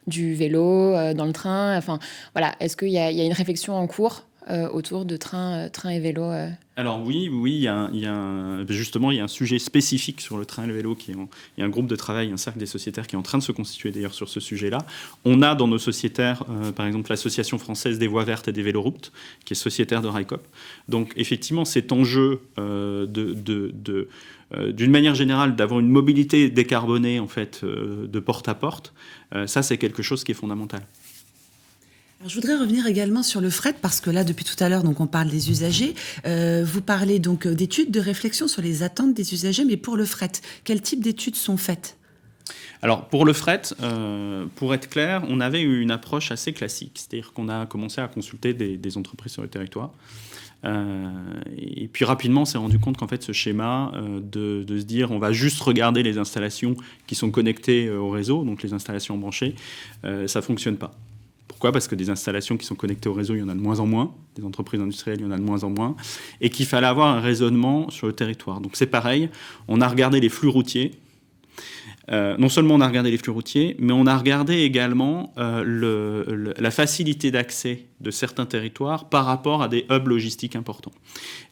du vélo dans le train ? Enfin, voilà, est-ce qu'il y a une réflexion en cours autour de train et vélo Alors oui, il y a un sujet spécifique sur le train et le vélo. Il y a un groupe de travail, un cercle des sociétaires qui est en train de se constituer d'ailleurs sur ce sujet-là. On a dans nos sociétaires, par exemple, l'Association française des voies vertes et des véloroutes, qui est sociétaire de RICOP. Donc effectivement, cet enjeu d'une manière générale, d'avoir une mobilité décarbonée en fait, de porte à porte, ça c'est quelque chose qui est fondamental. Alors, je voudrais revenir également sur le fret, parce que là, depuis tout à l'heure, donc, on parle des usagers. Vous parlez donc d'études, de réflexion sur les attentes des usagers, mais pour le fret, quel type d'études sont faites ? Alors, pour le fret, pour être clair, on avait eu une approche assez classique, c'est-à-dire qu'on a commencé à consulter des entreprises sur le territoire. Et puis rapidement, on s'est rendu compte qu'en fait, ce schéma de se dire on va juste regarder les installations qui sont connectées au réseau, donc les installations branchées, ça ne fonctionne pas. Pourquoi ? Parce que des installations qui sont connectées au réseau, il y en a de moins en moins. Des entreprises industrielles, il y en a de moins en moins. Et qu'il fallait avoir un raisonnement sur le territoire. Donc c'est pareil, on a regardé les flux routiers. Non seulement on a regardé les flux routiers, mais on a regardé également la facilité d'accès de certains territoires par rapport à des hubs logistiques importants.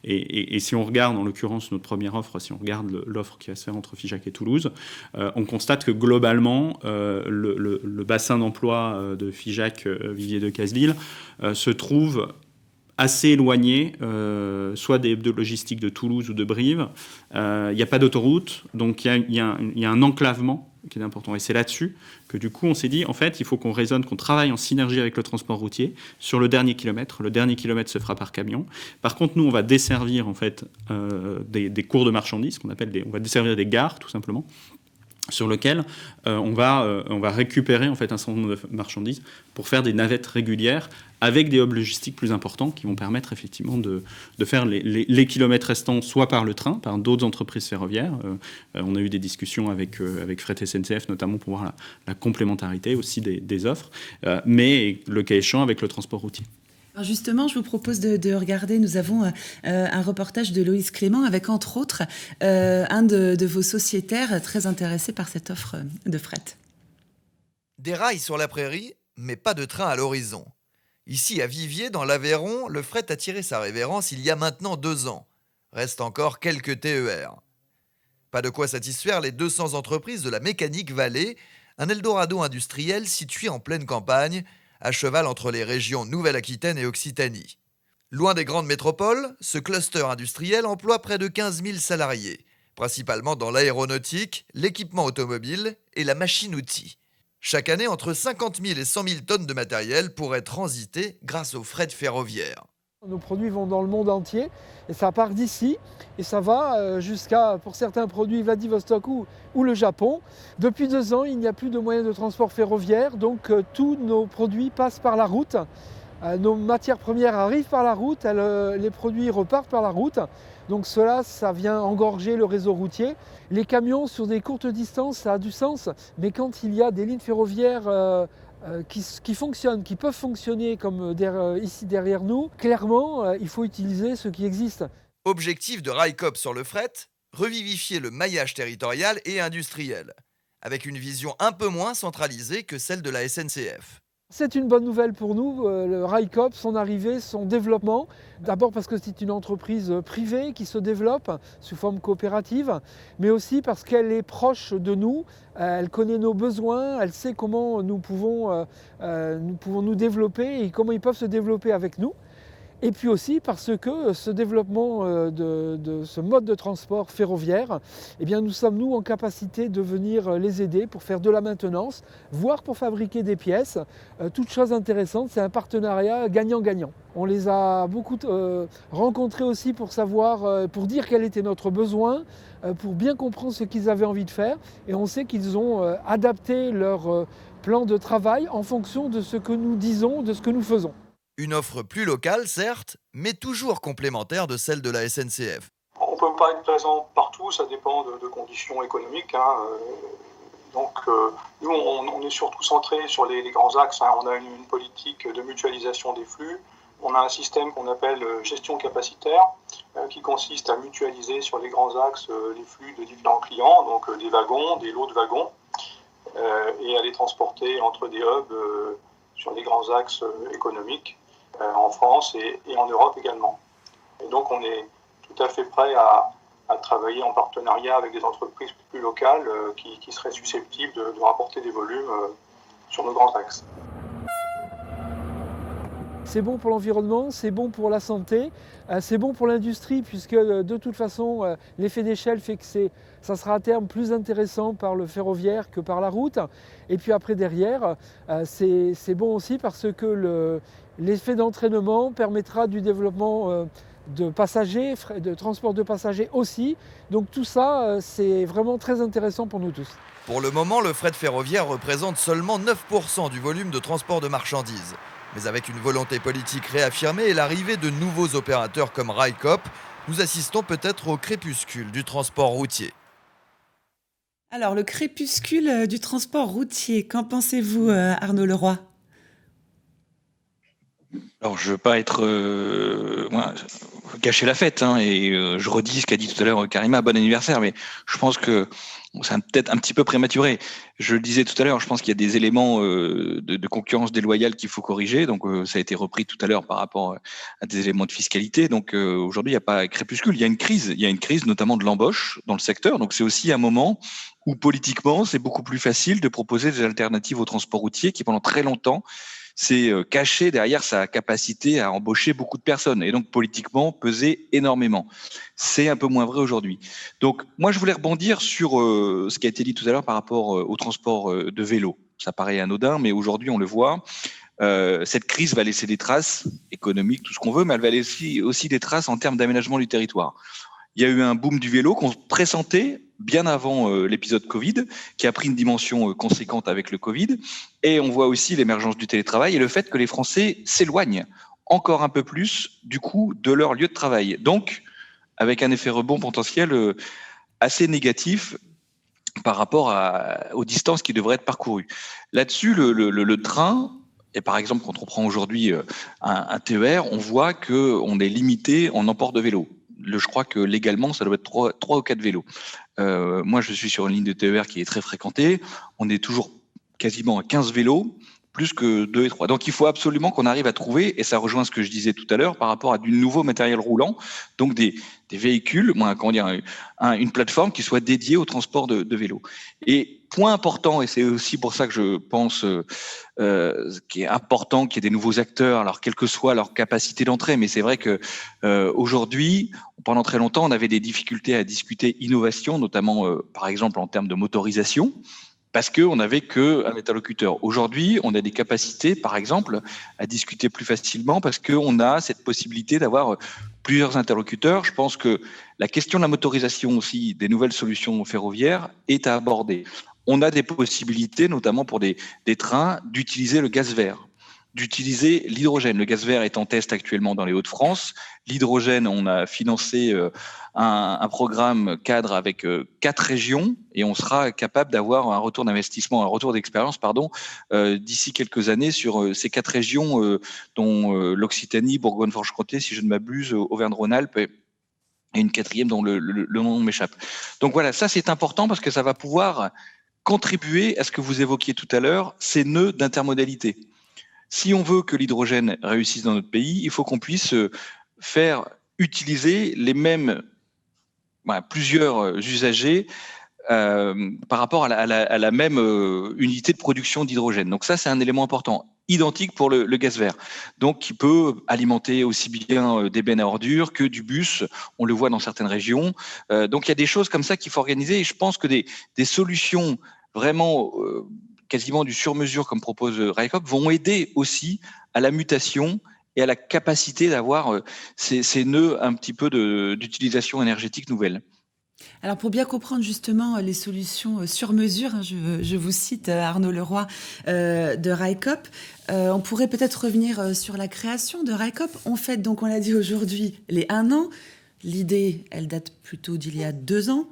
Et si on regarde, en l'occurrence, notre première offre, si on regarde l'offre qui va se faire entre Figeac et Toulouse, on constate que globalement, le bassin d'emploi de Figeac, Vivier de Cazeville, se trouve assez éloigné, soit des hubs de logistique de Toulouse ou de Brive. Il n'y a pas d'autoroute, donc il y a un enclavement qui est important. Et c'est là-dessus que du coup on s'est dit, en fait, il faut qu'on raisonne, qu'on travaille en synergie avec le transport routier sur le dernier kilomètre. Le dernier kilomètre se fera par camion. Par contre, nous, on va desservir en fait des cours de marchandises, on va desservir des gares, tout simplement, sur lequel on va récupérer en fait un certain nombre de marchandises pour faire des navettes régulières avec des hubs logistiques plus importants qui vont permettre effectivement de faire les kilomètres restants soit par le train, par d'autres entreprises ferroviaires. On a eu des discussions avec Fret SNCF notamment pour voir la complémentarité aussi des offres, mais le cas échéant avec le transport routier. Alors justement, je vous propose de regarder, nous avons un reportage de Loïs Clément avec entre autres un de vos sociétaires très intéressés par cette offre de fret. Des rails sur la prairie, mais pas de train à l'horizon. Ici, à Viviers, dans l'Aveyron, le fret a tiré sa révérence il y a maintenant 2 ans. Reste encore quelques TER. Pas de quoi satisfaire les 200 entreprises de la Mécanique Vallée, un Eldorado industriel situé en pleine campagne, à cheval entre les régions Nouvelle-Aquitaine et Occitanie. Loin des grandes métropoles, ce cluster industriel emploie près de 15 000 salariés, principalement dans l'aéronautique, l'équipement automobile et la machine-outil. Chaque année, entre 50 000 et 100 000 tonnes de matériel pourraient transiter grâce au fret ferroviaire. Nos produits vont dans le monde entier et ça part d'ici et ça va jusqu'à, pour certains produits, Vladivostok ou le Japon. Depuis 2 ans, il n'y a plus de moyens de transport ferroviaire, donc tous nos produits passent par la route. Nos matières premières arrivent par la route, les produits repartent par la route. Donc cela, ça vient engorger le réseau routier. Les camions sur des courtes distances, ça a du sens, mais quand il y a des lignes ferroviaires qui fonctionnent, qui peuvent fonctionner comme ici derrière nous, clairement, il faut utiliser ce qui existe. Objectif de RICOP sur le fret, revivifier le maillage territorial et industriel, avec une vision un peu moins centralisée que celle de la SNCF. C'est une bonne nouvelle pour nous, le RICOP, son arrivée, son développement. D'abord parce que c'est une entreprise privée qui se développe sous forme coopérative, mais aussi parce qu'elle est proche de nous, elle connaît nos besoins, elle sait comment nous pouvons nous développer et comment ils peuvent se développer avec nous. Et puis aussi parce que ce développement de ce mode de transport ferroviaire, eh bien nous sommes nous en capacité de venir les aider pour faire de la maintenance, voire pour fabriquer des pièces. Toute chose intéressante, c'est un partenariat gagnant-gagnant. On les a beaucoup rencontrés aussi pour savoir, pour dire quel était notre besoin, pour bien comprendre ce qu'ils avaient envie de faire. Et on sait qu'ils ont adapté leur plan de travail en fonction de ce que nous disons, de ce que nous faisons. Une offre plus locale, certes, mais toujours complémentaire de celle de la SNCF. On ne peut pas être présent partout, ça dépend de conditions économiques. Nous, on est surtout centré sur les grands axes. On a une politique de mutualisation des flux. On a un système qu'on appelle gestion capacitaire, qui consiste à mutualiser sur les grands axes les flux de différents clients, donc des wagons, des lots de wagons, et à les transporter entre des hubs sur les grands axes économiques. En France et en Europe également. Et donc on est tout à fait prêt à travailler en partenariat avec des entreprises plus locales qui seraient susceptibles de rapporter des volumes sur nos grands axes. C'est bon pour l'environnement, c'est bon pour la santé, c'est bon pour l'industrie puisque de toute façon l'effet d'échelle fait que ça sera à terme plus intéressant par le ferroviaire que par la route. Et puis après derrière, c'est bon aussi parce que l'effet d'entraînement permettra du développement de passagers, de transport de passagers aussi. Donc tout ça, c'est vraiment très intéressant pour nous tous. Pour le moment, le fret ferroviaire représente seulement 9% du volume de transport de marchandises. Mais avec une volonté politique réaffirmée et l'arrivée de nouveaux opérateurs comme RICOP, nous assistons peut-être au crépuscule du transport routier. Alors, le crépuscule du transport routier, qu'en pensez-vous, Arnaud Leroy ? Alors, je ne veux pas gâcher la fête, et je redis ce qu'a dit tout à l'heure Karima, bon anniversaire, mais je pense que c'est peut-être un petit peu prématuré. Je le disais tout à l'heure, je pense qu'il y a des éléments de concurrence déloyale qu'il faut corriger, donc ça a été repris tout à l'heure par rapport à des éléments de fiscalité. Donc aujourd'hui, il n'y a pas crépuscule, il y a une crise notamment de l'embauche dans le secteur, donc c'est aussi un moment où politiquement, c'est beaucoup plus facile de proposer des alternatives au transport routier qui pendant très longtemps c'est caché derrière sa capacité à embaucher beaucoup de personnes et donc politiquement peser énormément. C'est un peu moins vrai aujourd'hui. Donc moi je voulais rebondir sur ce qui a été dit tout à l'heure par rapport au transport de vélo. Ça paraît anodin, mais aujourd'hui on le voit. Cette crise va laisser des traces économiques, tout ce qu'on veut, mais elle va laisser aussi des traces en termes d'aménagement du territoire. Il y a eu un boom du vélo qu'on pressentait bien avant l'épisode Covid, qui a pris une dimension conséquente avec le Covid. Et on voit aussi l'émergence du télétravail et le fait que les Français s'éloignent encore un peu plus, du coup, de leur lieu de travail. Donc, avec un effet rebond potentiel assez négatif par rapport aux distances qui devraient être parcourues. Là-dessus, le train, et par exemple, quand on prend aujourd'hui un TER, on voit qu'on est limité en emport de vélo. Je crois que légalement, ça doit être 3 ou 4 vélos. Moi, je suis sur une ligne de TER qui est très fréquentée. On est toujours quasiment à 15 vélos, plus que 2 et 3. Donc, il faut absolument qu'on arrive à trouver, et ça rejoint ce que je disais tout à l'heure, par rapport à du nouveau matériel roulant, donc des véhicules, une plateforme qui soit dédiée au transport de vélos. Et point important, et c'est aussi pour ça que je pense qu'il est important qu'il y ait des nouveaux acteurs, alors quelle que soit leur capacité d'entrée, mais c'est vrai que aujourd'hui, pendant très longtemps, on avait des difficultés à discuter innovation, notamment par exemple en termes de motorisation, parce qu'on n'avait qu'un interlocuteur. Aujourd'hui, on a des capacités, par exemple, à discuter plus facilement parce qu'on a cette possibilité d'avoir plusieurs interlocuteurs. Je pense que la question de la motorisation aussi, des nouvelles solutions ferroviaires, est à aborder. On a des possibilités, notamment pour des trains, d'utiliser le gaz vert, d'utiliser l'hydrogène. Le gaz vert est en test actuellement dans les Hauts-de-France. L'hydrogène, on a financé un programme cadre avec 4 régions et on sera capable d'avoir un retour d'investissement, un retour d'expérience, d'ici quelques années sur ces 4 régions, dont l'Occitanie, Bourgogne-Franche-Comté, si je ne m'abuse, Auvergne-Rhône-Alpes et une 4e dont le nom m'échappe. Donc voilà, ça c'est important parce que ça va pouvoir contribuer à ce que vous évoquiez tout à l'heure, ces nœuds d'intermodalité. Si on veut que l'hydrogène réussisse dans notre pays, il faut qu'on puisse faire utiliser les mêmes plusieurs usagers par rapport à la même unité de production d'hydrogène. Donc ça, c'est un élément important. Identique pour le gaz vert, donc qui peut alimenter aussi bien des bennes à ordures que du bus, on le voit dans certaines régions. Donc il y a des choses comme ça qu'il faut organiser et je pense que des solutions vraiment quasiment du sur-mesure comme propose RICOP vont aider aussi à la mutation et à la capacité d'avoir ces nœuds un petit peu d'utilisation énergétique nouvelle. Alors pour bien comprendre justement les solutions sur mesure, je vous cite Arnaud Leroy de RICOP, on pourrait peut-être revenir sur la création de RICOP. On fête donc, on l'a dit aujourd'hui, les 1 an. L'idée, elle date plutôt d'il y a 2 ans.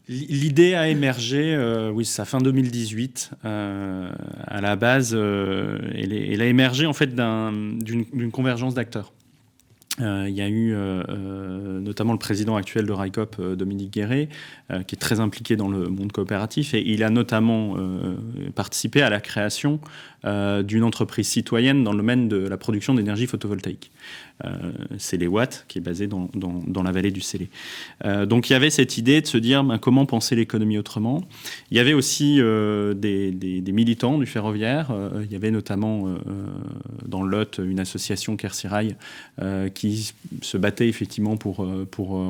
L'idée a émergé, c'est à fin 2018. À la base, elle a émergé en fait d'une convergence d'acteurs. Il y a eu notamment le président actuel de RICOP, Dominique Guéret, qui est très impliqué dans le monde coopératif et il a notamment participé à la création d'une entreprise citoyenne dans le domaine de la production d'énergie photovoltaïque. C'est les Watts, qui est basé dans la vallée du Célé. Donc il y avait cette idée de se dire comment penser l'économie autrement. Il y avait aussi des militants du ferroviaire. Il y avait notamment dans le Lot une association Kersirail qui se battait effectivement pour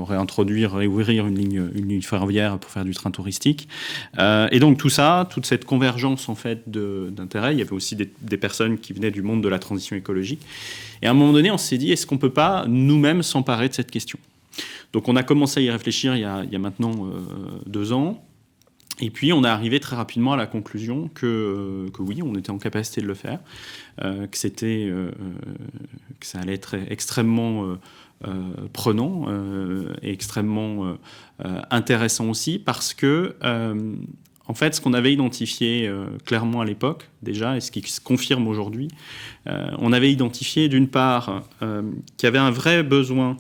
réouvrir une ligne ferroviaire pour faire du train touristique. Et donc tout ça, toute cette convergence en fait d'intérêts, il y avait aussi des personnes qui venaient du monde de la transition écologique. Et à un moment donné, on s'est dit, est-ce qu'on ne peut pas nous-mêmes s'emparer de cette question ? Donc on a commencé à y réfléchir il y a maintenant 2 ans. Et puis on est arrivé très rapidement à la conclusion que oui, on était en capacité de le faire, que ça allait être extrêmement prenant et extrêmement intéressant aussi parce que en fait, ce qu'on avait identifié clairement à l'époque, déjà, et ce qui se confirme aujourd'hui, on avait identifié d'une part qu'il y avait un vrai besoin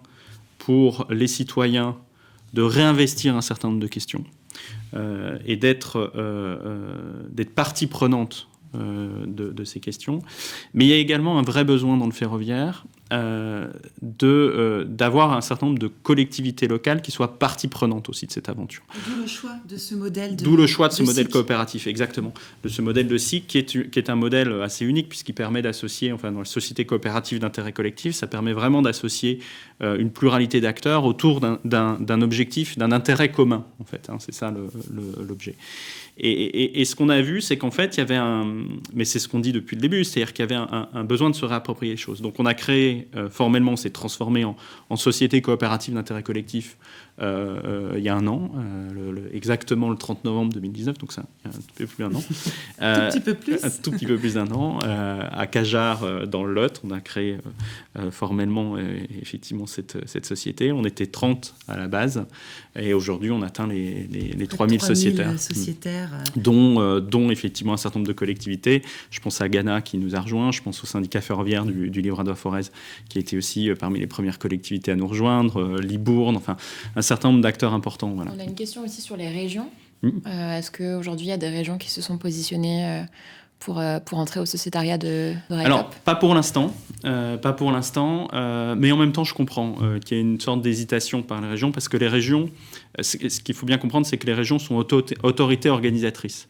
pour les citoyens de réinvestir un certain nombre de questions et d'être partie prenante de ces questions. Mais il y a également un vrai besoin dans le ferroviaire d'avoir un certain nombre de collectivités locales qui soient partie prenante aussi de cette aventure. D'où le choix de ce modèle modèle coopératif, exactement. De ce modèle de SIC qui est un modèle assez unique puisqu'il permet d'associer, enfin dans la société coopérative d'intérêt collectif, ça permet vraiment d'associer une pluralité d'acteurs autour d'un objectif, d'un intérêt commun, en fait. C'est ça l'objet. Et ce qu'on a vu, c'est qu'en fait, il y avait mais c'est ce qu'on dit depuis le début, c'est-à-dire qu'il y avait un besoin de se réapproprier les choses. Donc on a créé, formellement, on s'est transformé en société coopérative d'intérêt collectif il y a un an, exactement le 30 novembre 2019, donc ça, il y a un peu plus d'un an. Un tout petit peu plus d'un an. À Cajar, dans le Lot, on a créé formellement, effectivement, cette société. On était 30 à la base, et aujourd'hui, on atteint les 3000 sociétaires. Dont effectivement un certain nombre de collectivités. Je pense à Ghana qui nous a rejoints, je pense au syndicat ferroviaire du Livradois-Forez qui était aussi parmi les premières collectivités à nous rejoindre, Libourne, enfin un certain nombre d'acteurs importants. Voilà. On a une question aussi sur les régions. Est-ce qu'aujourd'hui il y a des régions qui se sont positionnées pour entrer au sociétariat de RICOP? Alors, pas pour l'instant, mais en même temps, je comprends qu'il y a une sorte d'hésitation par les régions, parce que les régions, ce qu'il faut bien comprendre, c'est que les régions sont autorités organisatrices.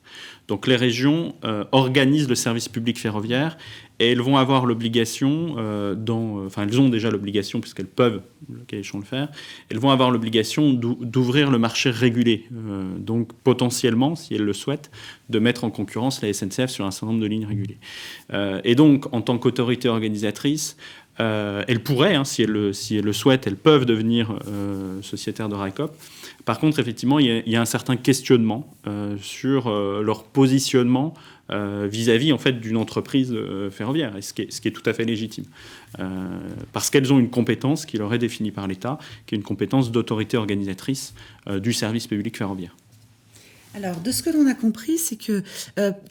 Donc les régions organisent le service public ferroviaire, et elles vont avoir l'obligation, elles ont déjà l'obligation, puisqu'elles peuvent, le cas échéant, le faire, elles vont avoir l'obligation d'ouvrir le marché régulé, donc potentiellement, si elles le souhaitent, de mettre en concurrence la SNCF sur un certain nombre de lignes régulées. Et donc, en tant qu'autorité organisatrice, elles pourraient, si elles le souhaitent, elles peuvent devenir sociétaires de RICOP. Par contre, effectivement, il y a un certain questionnement sur leur positionnement vis-à-vis en fait d'une entreprise ferroviaire, et ce qui est tout à fait légitime, parce qu'elles ont une compétence qui leur est définie par l'État, qui est une compétence d'autorité organisatrice du service public ferroviaire. Alors, de ce que l'on a compris, c'est que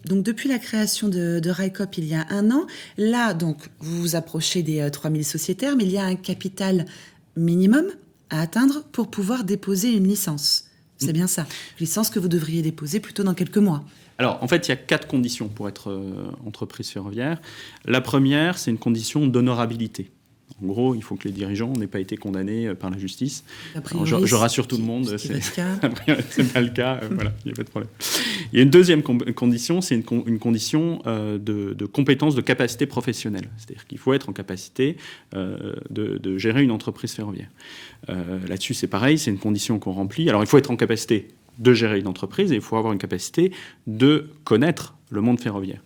donc depuis la création de RICOP il y a un an, là, donc, vous vous approchez des 3000 sociétaires, mais il y a un capital minimum à atteindre pour pouvoir déposer une licence. C'est bien ça, licence que vous devriez déposer plutôt dans quelques mois. Alors, en fait, il y a 4 conditions pour être entreprise ferroviaire. La première, c'est une condition d'honorabilité. En gros, il faut que les dirigeants n'aient pas été condamnés par la justice. Je rassure tout le monde, c'est pas le cas. Voilà, il n'y a pas de problème. Il y a une deuxième condition, c'est une condition de compétence, de capacité professionnelle. C'est-à-dire qu'il faut être en capacité de gérer une entreprise ferroviaire. Là-dessus, c'est pareil, c'est une condition qu'on remplit. Alors, il faut être en capacité de gérer une entreprise et il faut avoir une capacité de connaître le monde ferroviaire.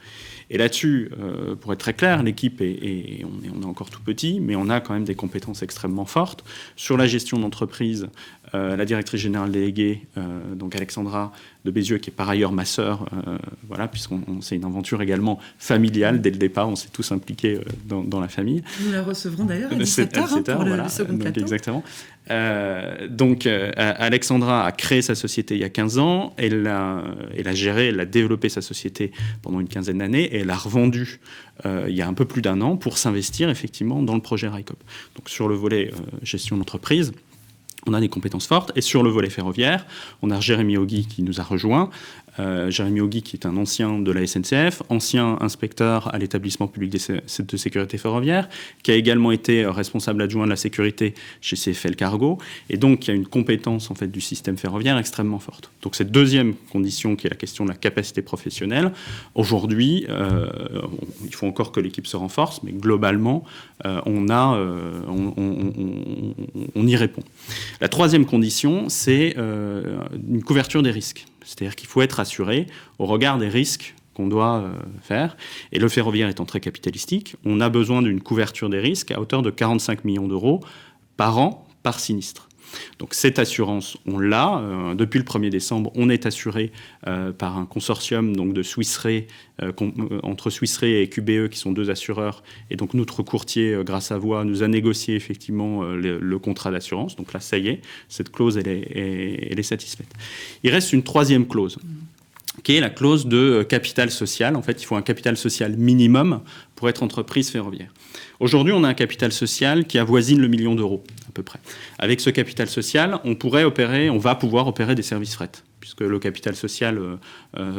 Et là-dessus, pour être très clair, l'équipe on est encore tout petit, mais on a quand même des compétences extrêmement fortes. Sur la gestion d'entreprise, la directrice générale déléguée, donc Alexandra de Bézieux, qui est par ailleurs ma sœur, voilà, c'est une aventure également familiale. Dès le départ, on s'est tous impliqués dans la famille. Nous la recevrons d'ailleurs à 17h pour le second plateau. Exactement. Donc, Alexandra a créé sa société il y a 15 ans. Elle a géré, elle a développé sa société pendant une quinzaine d'années et elle a revendu il y a un peu plus d'un an pour s'investir effectivement dans le projet RICOP. Donc, sur le volet gestion d'entreprise, on a des compétences fortes. Et sur le volet ferroviaire, on a Jérémy Ogui qui nous a rejoints. Jérémy Ogui qui est un ancien de la SNCF, ancien inspecteur à l'établissement public de sécurité ferroviaire, qui a également été responsable adjoint de la sécurité chez CFL Cargo, et donc qui a une compétence en fait du système ferroviaire extrêmement forte. Donc cette deuxième condition qui est la question de la capacité professionnelle, aujourd'hui, il faut encore que l'équipe se renforce, mais globalement, on y répond. La troisième condition, c'est une couverture des risques. C'est-à-dire qu'il faut être assuré au regard des risques qu'on doit faire. Et le ferroviaire étant très capitalistique, on a besoin d'une couverture des risques à hauteur de 45 millions d'euros par an, par sinistre. Donc cette assurance, on l'a. Depuis le 1er décembre, on est assuré par un consortium donc, de Swiss Re, entre Swiss Re et QBE, qui sont 2 assureurs. Et donc notre courtier, Grâce à Voix, nous a négocié effectivement le contrat d'assurance. Donc là, ça y est, cette clause, elle est satisfaite. Il reste une troisième clause, qui est la clause de capital social. En fait, il faut un capital social minimum pour être entreprise ferroviaire. Aujourd'hui, on a un capital social qui avoisine le 1 million d'euros, à peu près. Avec ce capital social, on va pouvoir opérer des services fret, puisque le capital social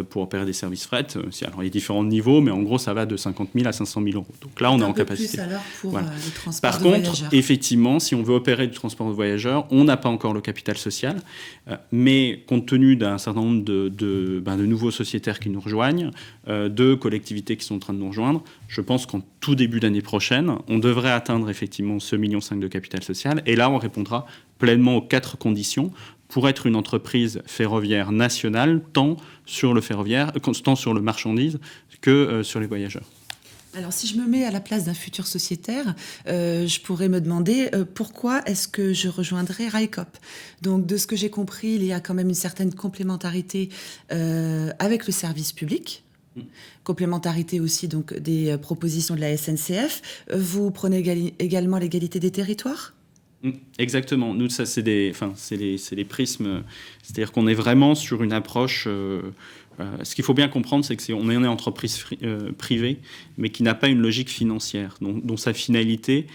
pour opérer des services fret, alors il y a différents niveaux, mais en gros, ça va de 50 000 à 500 000 euros. Donc là, on est en capacité. Plus alors pour Voilà. le transport Par de contre, voyageurs. effectivement, si on veut opérer du transport de voyageurs, on n'a pas encore le capital social, mais compte tenu d'un certain nombre de nouveaux sociétaires qui nous rejoignent, de collectivités qui sont en train de nous rejoindre, je pense qu'en tout début d'année prochaine, on devrait atteindre effectivement ce 1,5 million de capital social, et là, on répondra pleinement aux 4 conditions pour être une entreprise ferroviaire nationale, tant sur le marchandise que sur les voyageurs. Alors, si je me mets à la place d'un futur sociétaire, je pourrais me demander pourquoi est-ce que je rejoindrais RICOP. Donc, de ce que j'ai compris, il y a quand même une certaine complémentarité avec le service public. Complémentarité aussi donc des propositions de la SNCF. Vous prenez également l'égalité des territoires ? Exactement. Nous, ça, c'est les prismes. C'est-à-dire qu'on est vraiment sur une approche. Ce qu'il faut bien comprendre, c'est qu'on est une entreprise privée, mais qui n'a pas une logique financière, dont sa finalité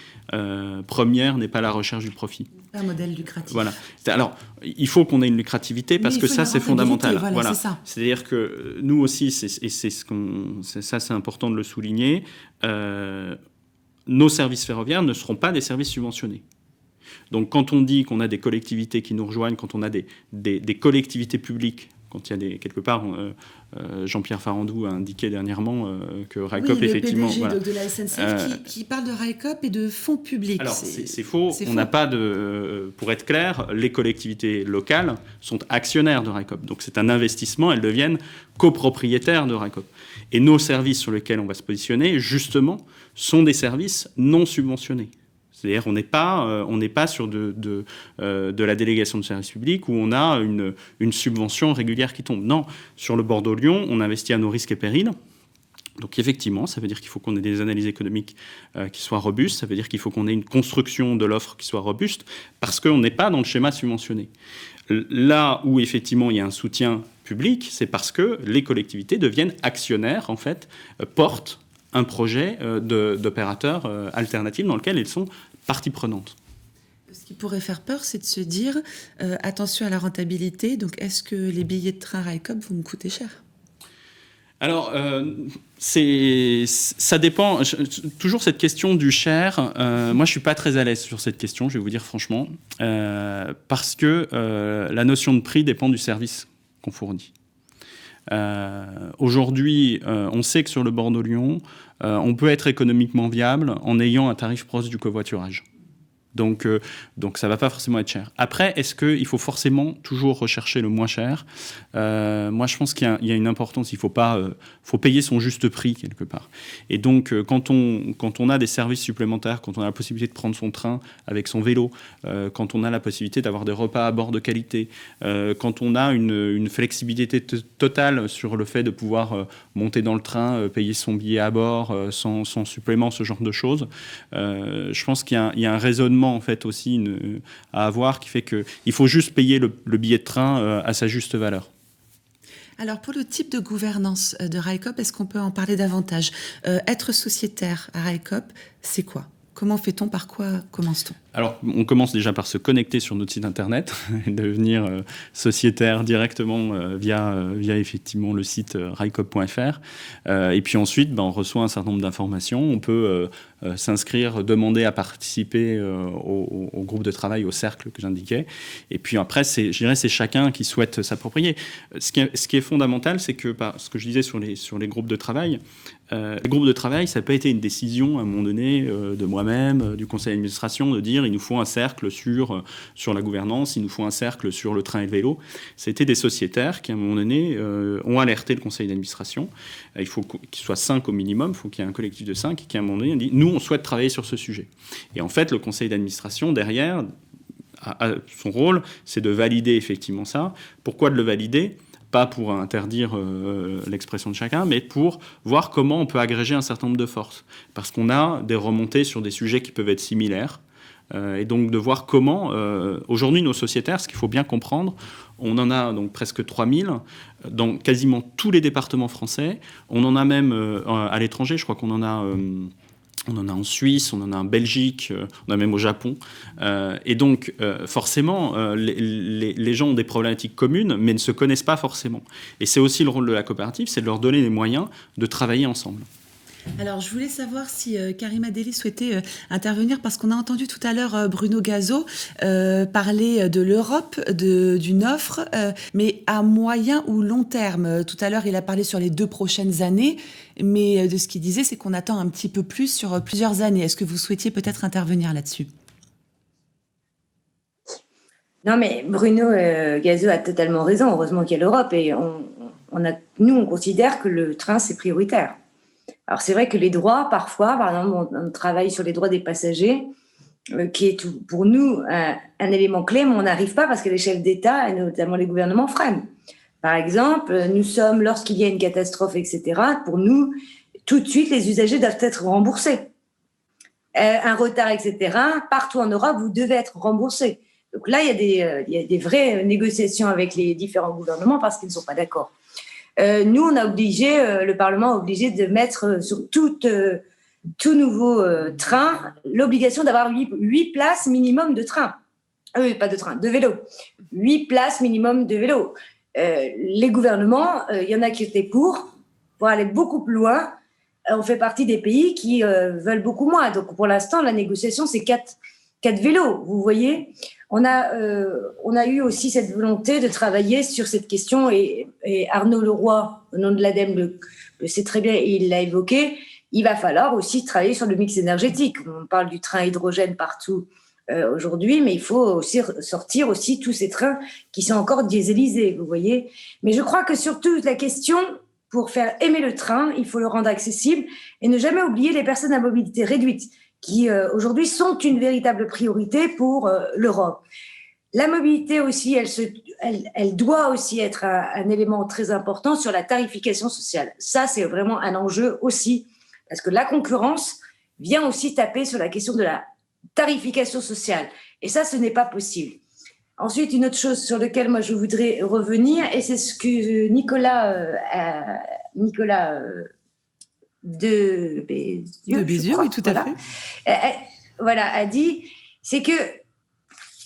première n'est pas la recherche du profit. Un modèle lucratif. Voilà. Alors, il faut qu'on ait une lucrativité parce que ça, c'est fondamental. Voilà. C'est ça. C'est-à-dire que nous aussi, c'est important de le souligner, nos services ferroviaires ne seront pas des services subventionnés. Donc, quand on dit qu'on a des collectivités qui nous rejoignent, quand on a des collectivités publiques, quand il y a quelque part, Jean-Pierre Farandou a indiqué dernièrement que RICOP, effectivement... Le PDG voilà, de la SNCF qui parle de RICOP et de fonds publics. Alors, c'est faux. On n'a pas de... pour être clair, les collectivités locales sont actionnaires de RICOP. Donc, c'est un investissement. Elles deviennent copropriétaires de RICOP. Et nos services sur lesquels on va se positionner, justement, sont des services non subventionnés. C'est-à-dire on n'est pas sur de la délégation de service public où on a une subvention régulière qui tombe. Non, sur le Bordeaux-Lyon, on investit à nos risques et périls. Donc effectivement, ça veut dire qu'il faut qu'on ait des analyses économiques qui soient robustes, ça veut dire qu'il faut qu'on ait une construction de l'offre qui soit robuste, parce qu'on n'est pas dans le schéma subventionné. Là où effectivement il y a un soutien public, c'est parce que les collectivités deviennent actionnaires, en fait, portent un projet d'opérateurs alternatifs dans lequel elles sont partie prenante. Ce qui pourrait faire peur, c'est de se dire attention à la rentabilité. Donc, est-ce que les billets de train RICOP vont me coûter cher ? Alors, ça dépend. Toujours cette question du cher. Moi, je suis pas très à l'aise sur cette question. Je vais vous dire franchement, parce que la notion de prix dépend du service qu'on fournit. Aujourd'hui, on sait que sur le Bordeaux-Lyon, on peut être économiquement viable en ayant un tarif proche du covoiturage. Donc ça ne va pas forcément être cher. Après, est-ce qu'il faut forcément toujours rechercher le moins cher ? Moi, je pense qu'il y a une importance. Il faut payer son juste prix quelque part. Et donc, quand on a des services supplémentaires, quand on a la possibilité de prendre son train avec son vélo, quand on a la possibilité d'avoir des repas à bord de qualité, quand on a une flexibilité totale sur le fait de pouvoir monter dans le train, payer son billet à bord, sans supplément, ce genre de choses, je pense qu'il y a un raisonnement en fait aussi à avoir qui fait qu'il faut juste payer le billet de train à sa juste valeur. Alors, pour le type de gouvernance de RICOP, est-ce qu'on peut en parler davantage ? Être sociétaire à RICOP, c'est quoi ? Comment fait-on ? Par quoi commence-t-on ? Alors, on commence déjà par se connecter sur notre site internet et devenir sociétaire directement via effectivement le site ricop.fr. Et puis ensuite, on reçoit un certain nombre d'informations. On peut s'inscrire, demander à participer au groupe de travail, au cercle que j'indiquais. Et puis après, c'est chacun qui souhaite s'approprier. Ce qui est fondamental, c'est que, ce que je disais sur les groupes de travail, les groupes de travail, ça n'a pas été une décision à un moment donné de moi-même, du conseil d'administration, de dire il nous faut un cercle sur la gouvernance, il nous faut un cercle sur le train et le vélo. C'était des sociétaires qui, à un moment donné, ont alerté le conseil d'administration. Il faut qu'il soit 5 au minimum, il faut qu'il y ait un collectif de 5 qui, à un moment donné, dit nous, on souhaite travailler sur ce sujet. Et en fait, le conseil d'administration, derrière, son rôle, c'est de valider effectivement ça. Pourquoi de le valider ? Pas pour interdire l'expression de chacun, mais pour voir comment on peut agréger un certain nombre de forces. Parce qu'on a des remontées sur des sujets qui peuvent être similaires. Et donc de voir comment, aujourd'hui, nos sociétaires, ce qu'il faut bien comprendre, on en a donc presque 3000 dans quasiment tous les départements français. On en a même à l'étranger, je crois qu'on en a On en a en Suisse, on en a en Belgique, on a même au Japon. Et donc, forcément, les gens ont des problématiques communes, mais ne se connaissent pas forcément. Et c'est aussi le rôle de la coopérative, c'est de leur donner les moyens de travailler ensemble. Alors, je voulais savoir si Karima Delli souhaitait intervenir, parce qu'on a entendu tout à l'heure Bruno Gazeau parler de l'Europe, d'une offre, mais à moyen ou long terme. Tout à l'heure, il a parlé sur les 2 prochaines années, mais de ce qu'il disait, c'est qu'on attend un petit peu plus sur plusieurs années. Est-ce que vous souhaitiez peut-être intervenir là-dessus ? Non, mais Bruno Gazeau a totalement raison. Heureusement qu'il y a l'Europe, et nous, on considère que le train, c'est prioritaire. Alors, c'est vrai que les droits, parfois, par exemple, on travaille sur les droits des passagers, qui est pour nous un élément clé, mais on n'arrive pas parce que les chefs d'État, et notamment les gouvernements, freinent. Par exemple, lorsqu'il y a une catastrophe, etc., pour nous, tout de suite, les usagers doivent être remboursés. Un retard, etc., partout en Europe, vous devez être remboursés. Donc là, il y a des vraies négociations avec les différents gouvernements parce qu'ils ne sont pas d'accord. Nous, le Parlement a obligé de mettre sur tout nouveau train l'obligation d'avoir 8 places minimum de train. Pas de train, de vélo. 8 places minimum de vélo. Les gouvernements, il y en a qui étaient pour aller beaucoup plus loin. On fait partie des pays qui veulent beaucoup moins. Donc, pour l'instant, la négociation, c'est 4 vélos, vous voyez. On a eu aussi cette volonté de travailler sur cette question, et Arnaud Leroy, au nom de l'ADEME, le sait très bien et il l'a évoqué. Il va falloir aussi travailler sur le mix énergétique. On parle du train hydrogène partout aujourd'hui, mais il faut aussi sortir aussi tous ces trains qui sont encore dieselisés, vous voyez. Mais je crois que surtout la question, pour faire aimer le train, il faut le rendre accessible et ne jamais oublier les personnes à mobilité réduite, qui aujourd'hui sont une véritable priorité pour l'Europe. La mobilité aussi, elle doit aussi être un élément très important sur la tarification sociale. Ça, c'est vraiment un enjeu aussi, parce que la concurrence vient aussi taper sur la question de la tarification sociale. Et ça, ce n'est pas possible. Ensuite, une autre chose sur laquelle moi je voudrais revenir, et c'est ce que Nicolas de Bézieux, oui, tout à fait. A dit, c'est que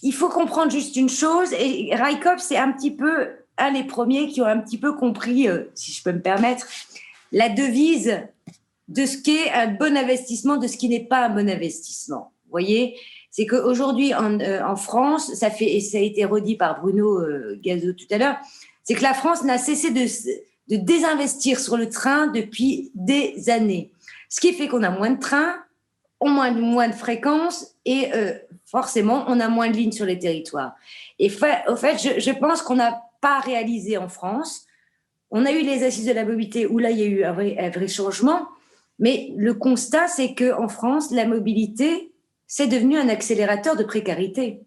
il faut comprendre juste une chose, et RICOP, c'est un petit peu un des premiers qui ont un petit peu compris, si je peux me permettre, la devise de ce qu'est un bon investissement, de ce qui n'est pas un bon investissement. Vous voyez, c'est qu'aujourd'hui, en France, et ça a été redit par Bruno Gazeau tout à l'heure, c'est que la France n'a cessé de désinvestir sur le train depuis des années. Ce qui fait qu'on a moins de trains, moins de fréquences et forcément, on a moins de lignes sur les territoires. Et au fait, je pense qu'on n'a pas réalisé en France. On a eu les assises de la mobilité où là, il y a eu un vrai changement. Mais le constat, c'est qu'en France, la mobilité, c'est devenu un accélérateur de précarité,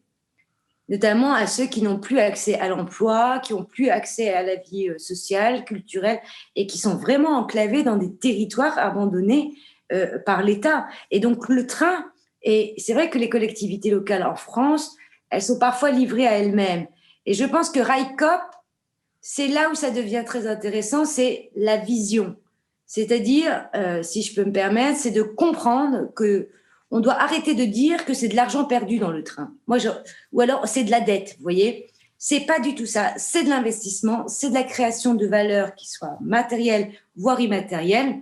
notamment à ceux qui n'ont plus accès à l'emploi, qui n'ont plus accès à la vie sociale, culturelle, et qui sont vraiment enclavés dans des territoires abandonnés par l'État. Et donc, le train, et c'est vrai que les collectivités locales en France, elles sont parfois livrées à elles-mêmes. Et je pense que RICOP, c'est là où ça devient très intéressant, c'est la vision. C'est-à-dire, si je peux me permettre, c'est de comprendre qu'on doit arrêter de dire que c'est de l'argent perdu dans le train. Ou alors, c'est de la dette, vous voyez. C'est pas du tout ça. C'est de l'investissement, c'est de la création de valeurs qui soient matérielles, voire immatérielles,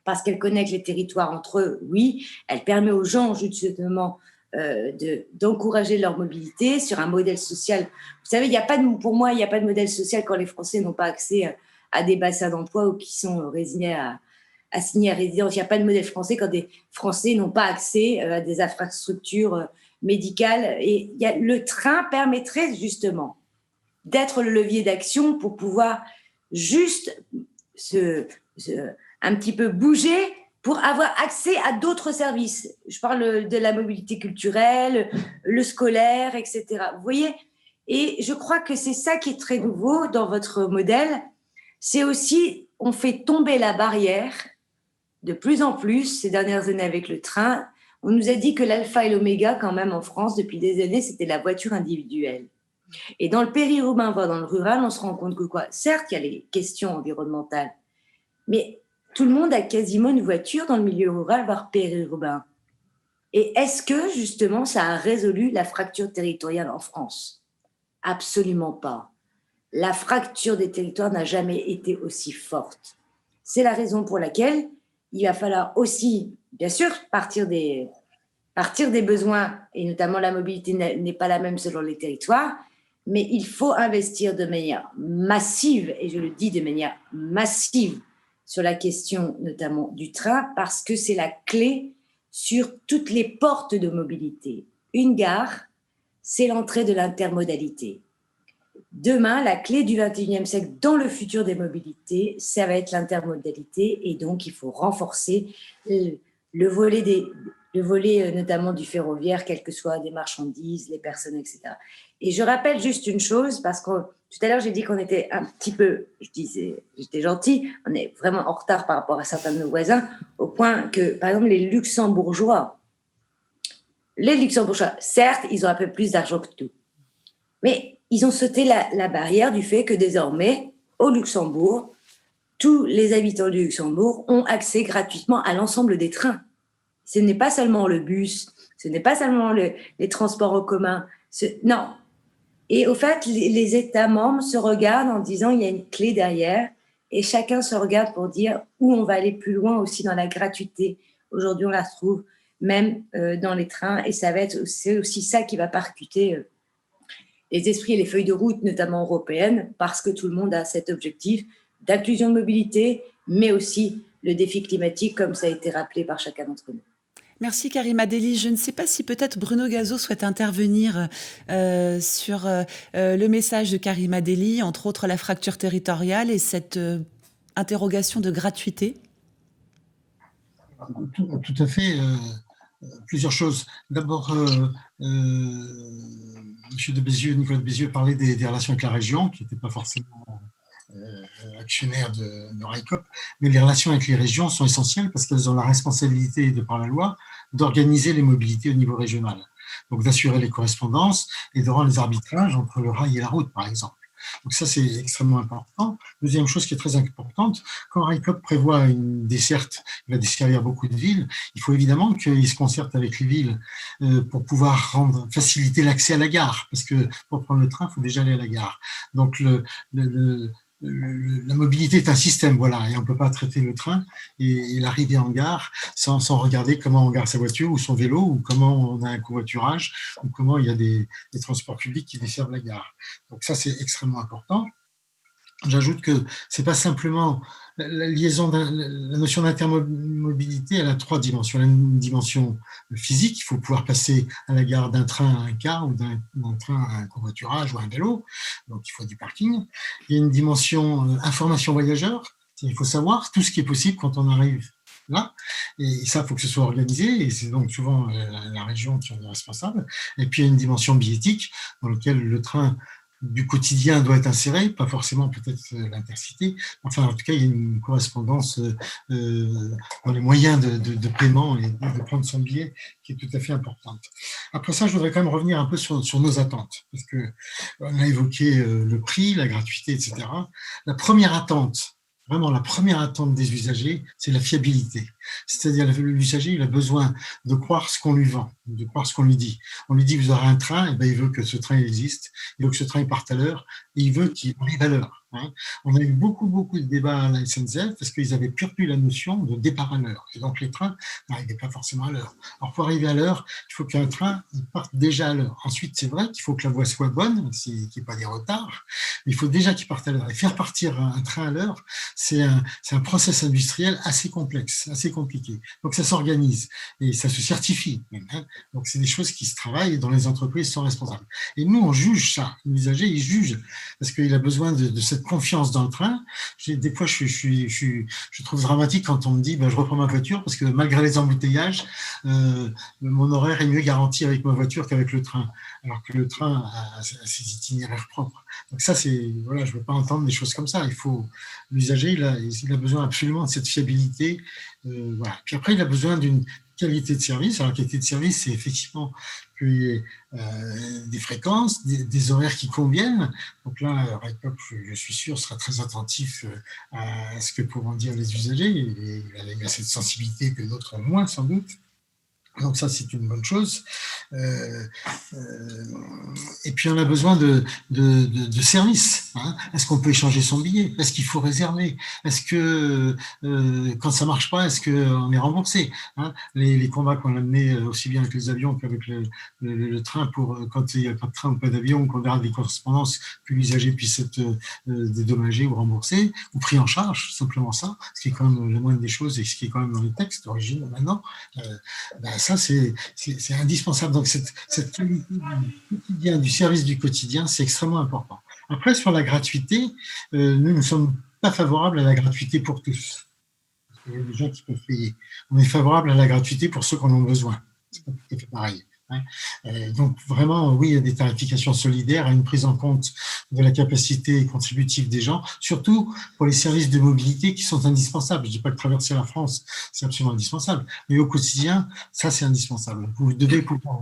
parce qu'elle connecte les territoires entre eux, oui. Elle permet aux gens, justement, d'encourager leur mobilité sur un modèle social. Vous savez, pour moi, il n'y a pas de modèle social quand les Français n'ont pas accès à des bassins d'emploi ou qui sont résignés à signer à résidence. Il n'y a pas de modèle français quand des Français n'ont pas accès à des infrastructures médicales. Et le train permettrait justement d'être le levier d'action pour pouvoir juste un petit peu bouger pour avoir accès à d'autres services. Je parle de la mobilité culturelle, le scolaire, etc. Vous voyez ? Et je crois que c'est ça qui est très nouveau dans votre modèle. C'est aussi, on fait tomber la barrière de plus en plus ces dernières années avec le train. On nous a dit que l'alpha et l'oméga, quand même, en France, depuis des années, c'était la voiture individuelle. Et dans le périurbain, voire dans le rural, on se rend compte que quoi ? Certes, il y a les questions environnementales, mais tout le monde a quasiment une voiture dans le milieu rural, voire périurbain. Et est-ce que, justement, ça a résolu la fracture territoriale en France? Absolument pas. La fracture des territoires n'a jamais été aussi forte. C'est la raison pour laquelle il va falloir aussi, bien sûr, partir des besoins, et notamment la mobilité n'est pas la même selon les territoires, mais il faut investir de manière massive, et je le dis de manière massive, sur la question notamment du train, parce que c'est la clé sur toutes les portes de mobilité. Une gare, c'est l'entrée de l'intermodalité. Demain, la clé du 21e siècle dans le futur des mobilités, ça va être l'intermodalité, et donc il faut renforcer le volet notamment du ferroviaire, quelles que soient des marchandises, les personnes, etc. Et je rappelle juste une chose, parce que tout à l'heure, j'ai dit qu'on était un petit peu, j'étais gentil, on est vraiment en retard par rapport à certains de nos voisins, au point que, par exemple, les Luxembourgeois, certes, ils ont un peu plus d'argent que tout, mais ils ont sauté la barrière du fait que désormais, au Luxembourg, tous les habitants du Luxembourg ont accès gratuitement à l'ensemble des trains. Ce n'est pas seulement le bus, ce n'est pas seulement les transports en commun, non. Et au fait, les États membres se regardent en disant il y a une clé derrière, et chacun se regarde pour dire où on va aller plus loin aussi dans la gratuité. Aujourd'hui, on la retrouve même dans les trains, et c'est aussi ça qui va percuter les esprits et les feuilles de route, notamment européennes, parce que tout le monde a cet objectif d'inclusion de mobilité, mais aussi le défi climatique, comme ça a été rappelé par chacun d'entre nous. Merci Karima Delli. Je ne sais pas si peut-être Bruno Gazot souhaite intervenir sur le message de Karima Delli, entre autres la fracture territoriale et cette interrogation de gratuité. Tout à fait. Plusieurs choses. D'abord, Nicolas de Bézieux parlait des relations avec la région, qui n'étaient pas forcément actionnaires de RICOP, mais les relations avec les régions sont essentielles parce qu'elles ont la responsabilité, de par la loi, d'organiser les mobilités au niveau régional. Donc d'assurer les correspondances et de rendre les arbitrages entre le rail et la route, par exemple. Donc ça, c'est extrêmement important. Deuxième chose qui est très importante, quand RICOP prévoit une desserte, il va desservir beaucoup de villes, il faut évidemment qu'il se concerte avec les villes pour pouvoir faciliter l'accès à la gare, parce que pour prendre le train, il faut déjà aller à la gare. Donc la mobilité est un système, voilà, et on ne peut pas traiter le train et l'arrivée en gare sans regarder comment on gare sa voiture ou son vélo, ou comment on a un covoiturage, ou comment il y a des transports publics qui desservent la gare. Donc ça, c'est extrêmement important. J'ajoute que c'est pas simplement la liaison, la notion d'intermobilité, elle a trois dimensions. Elle a une dimension physique, il faut pouvoir passer à la gare d'un train à un car, ou d'un train à un covoiturage ou à un vélo, donc il faut du parking. Il y a une dimension information voyageur, il faut savoir tout ce qui est possible quand on arrive là, et ça, il faut que ce soit organisé, et c'est donc souvent la région qui en est responsable. Et puis il y a une dimension biétique, dans laquelle le train du quotidien doit être inséré, pas forcément peut-être l'intercité. Enfin, en tout cas, il y a une correspondance dans les moyens de paiement et de prendre son billet qui est tout à fait importante. Après ça, je voudrais quand même revenir un peu sur nos attentes, parce qu'on a évoqué le prix, la gratuité, etc. La première attente, vraiment la première attente des usagers, c'est la fiabilité. C'est-à-dire l'usager, il a besoin de croire ce qu'on lui vend, de croire ce qu'on lui dit. On lui dit, vous aurez un train, et ben, il veut que ce train existe, il veut que ce train parte à l'heure, et il veut qu'il arrive à l'heure. Hein. On a eu beaucoup de débats à la SNCF parce qu'ils avaient perdu la notion de départ à l'heure. Et donc les trains n'arrivaient pas forcément à l'heure. Alors pour arriver à l'heure, il faut qu'un train parte déjà à l'heure. Ensuite, c'est vrai qu'il faut que la voie soit bonne, qu'il n'y ait pas des retards, mais il faut déjà qu'il parte à l'heure. Et faire partir un train à l'heure, c'est un process industriel assez complexe, assez compliqué. Donc ça s'organise et ça se certifie même, hein. Donc c'est des choses qui se travaillent et dont les entreprises sont responsables. Et nous, on juge ça. L'usager, il juge parce qu'il a besoin de cette confiance dans le train. Des fois, je trouve dramatique quand on me dit je reprends ma voiture parce que malgré les embouteillages, mon horaire est mieux garanti avec ma voiture qu'avec le train, alors que le train a ses itinéraires propres. Donc ça, voilà, je ne veux pas entendre des choses comme ça. L'usager, il a besoin absolument de cette fiabilité. Voilà. Puis après, il a besoin d'une qualité de service. Alors, la qualité de service, c'est effectivement qu'il y ait des fréquences, des horaires qui conviennent. Donc là, RICOP, je suis sûr, sera très attentif à ce que pourront dire les usagers. Il a cette sensibilité que d'autres ont moins, sans doute. Donc ça, c'est une bonne chose. Et puis, on a besoin de services. Hein. Est-ce qu'on peut échanger son billet? Est-ce qu'il faut réserver? Est-ce que, quand ça marche pas, est-ce qu'on est remboursé? Hein. Les combats qu'on a menés aussi bien avec les avions qu'avec le train, pour quand il n'y a pas de train ou pas d'avion, qu'on garde des correspondances, que l'usager puisse être dédommagé ou remboursé, ou pris en charge, simplement ça, ce qui est quand même la moindre des choses et ce qui est quand même dans les textes d'origine maintenant. Ça, c'est indispensable. Donc, cette qualité du quotidien, du service du quotidien, c'est extrêmement important. Après, sur la gratuité, nous ne sommes pas favorables à la gratuité pour tous. Il y a des gens qui peuvent payer. On est favorable à la gratuité pour ceux qui en ont besoin. C'est pas tout à fait pareil. Donc vraiment, oui, il y a des tarifications solidaires et une prise en compte de la capacité contributive des gens, surtout pour les services de mobilité qui sont indispensables. Je ne dis pas que traverser la France, c'est absolument indispensable, mais au quotidien, ça c'est indispensable. Vous devez pouvoir